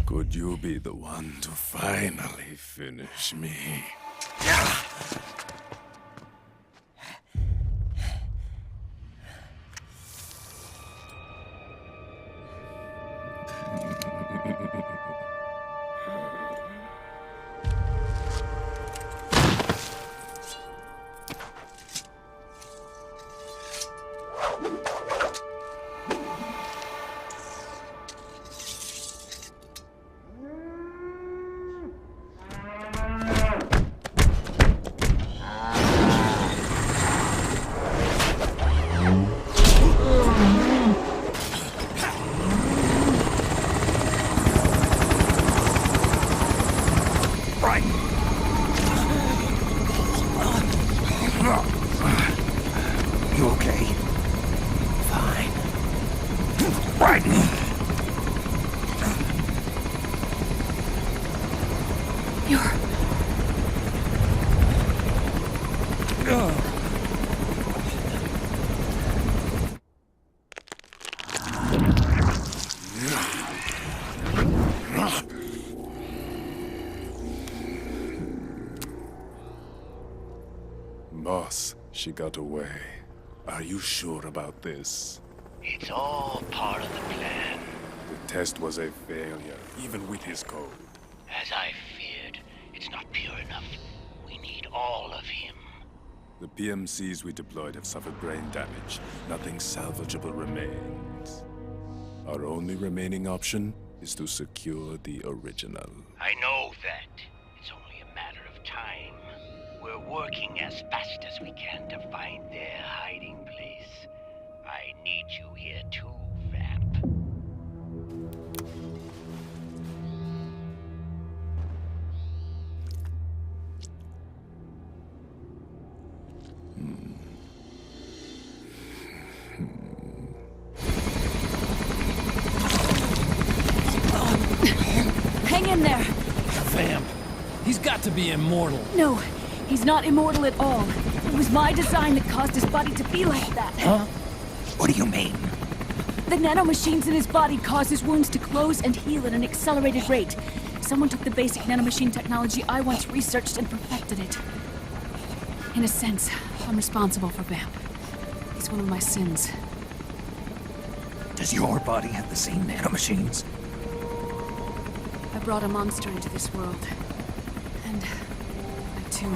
Could you be the one to finally finish me? You okay? Fine. Right. Boss, she got away. Are you sure about this? It's all part of the plan. The test was a failure, even with his code. As I feared, it's not pure enough. We need all of him. The PMCs we deployed have suffered brain damage. Nothing salvageable remains. Our only remaining option is to secure the original. I know that. It's only a matter of time. We're working as fast as we can to find their hiding place. I need you here too, Vamp. Hang in there! Vamp! He's got to be immortal! No, he's not immortal at all. It was my design that caused his body to be like that. Huh? What do you mean? The nanomachines in his body cause his wounds to close and heal at an accelerated rate. Someone took the basic nanomachine technology I once researched and perfected it. In a sense, I'm responsible for Vamp. He's one of my sins. Does your body have the same nanomachines? I brought a monster into this world. And I too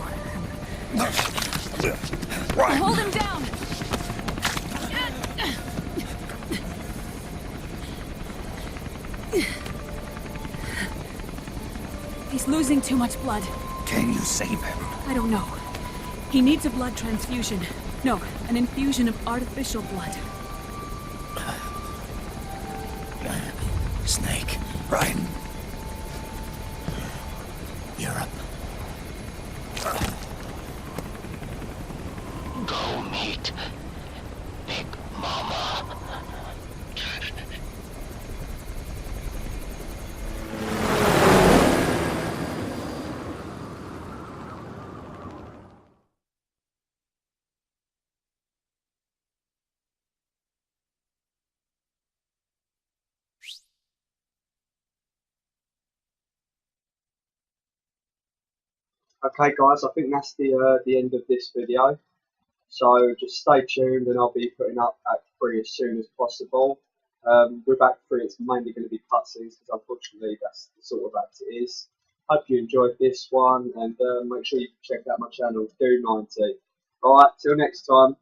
Right. Hold him down! He's losing too much blood. Can you save him? I don't know. He needs a blood transfusion. No, an infusion of artificial blood. Snake. Ryan. Europe. Go meet Big Mama. Okay guys, I think that's the end of this video. So just stay tuned and I'll be putting up Act 3 as soon as possible. With Act 3 it's mainly going to be cutscenes because unfortunately that's the sort of act it is. Hope you enjoyed this one and make sure you check out my channel, Do90. Alright, till next time.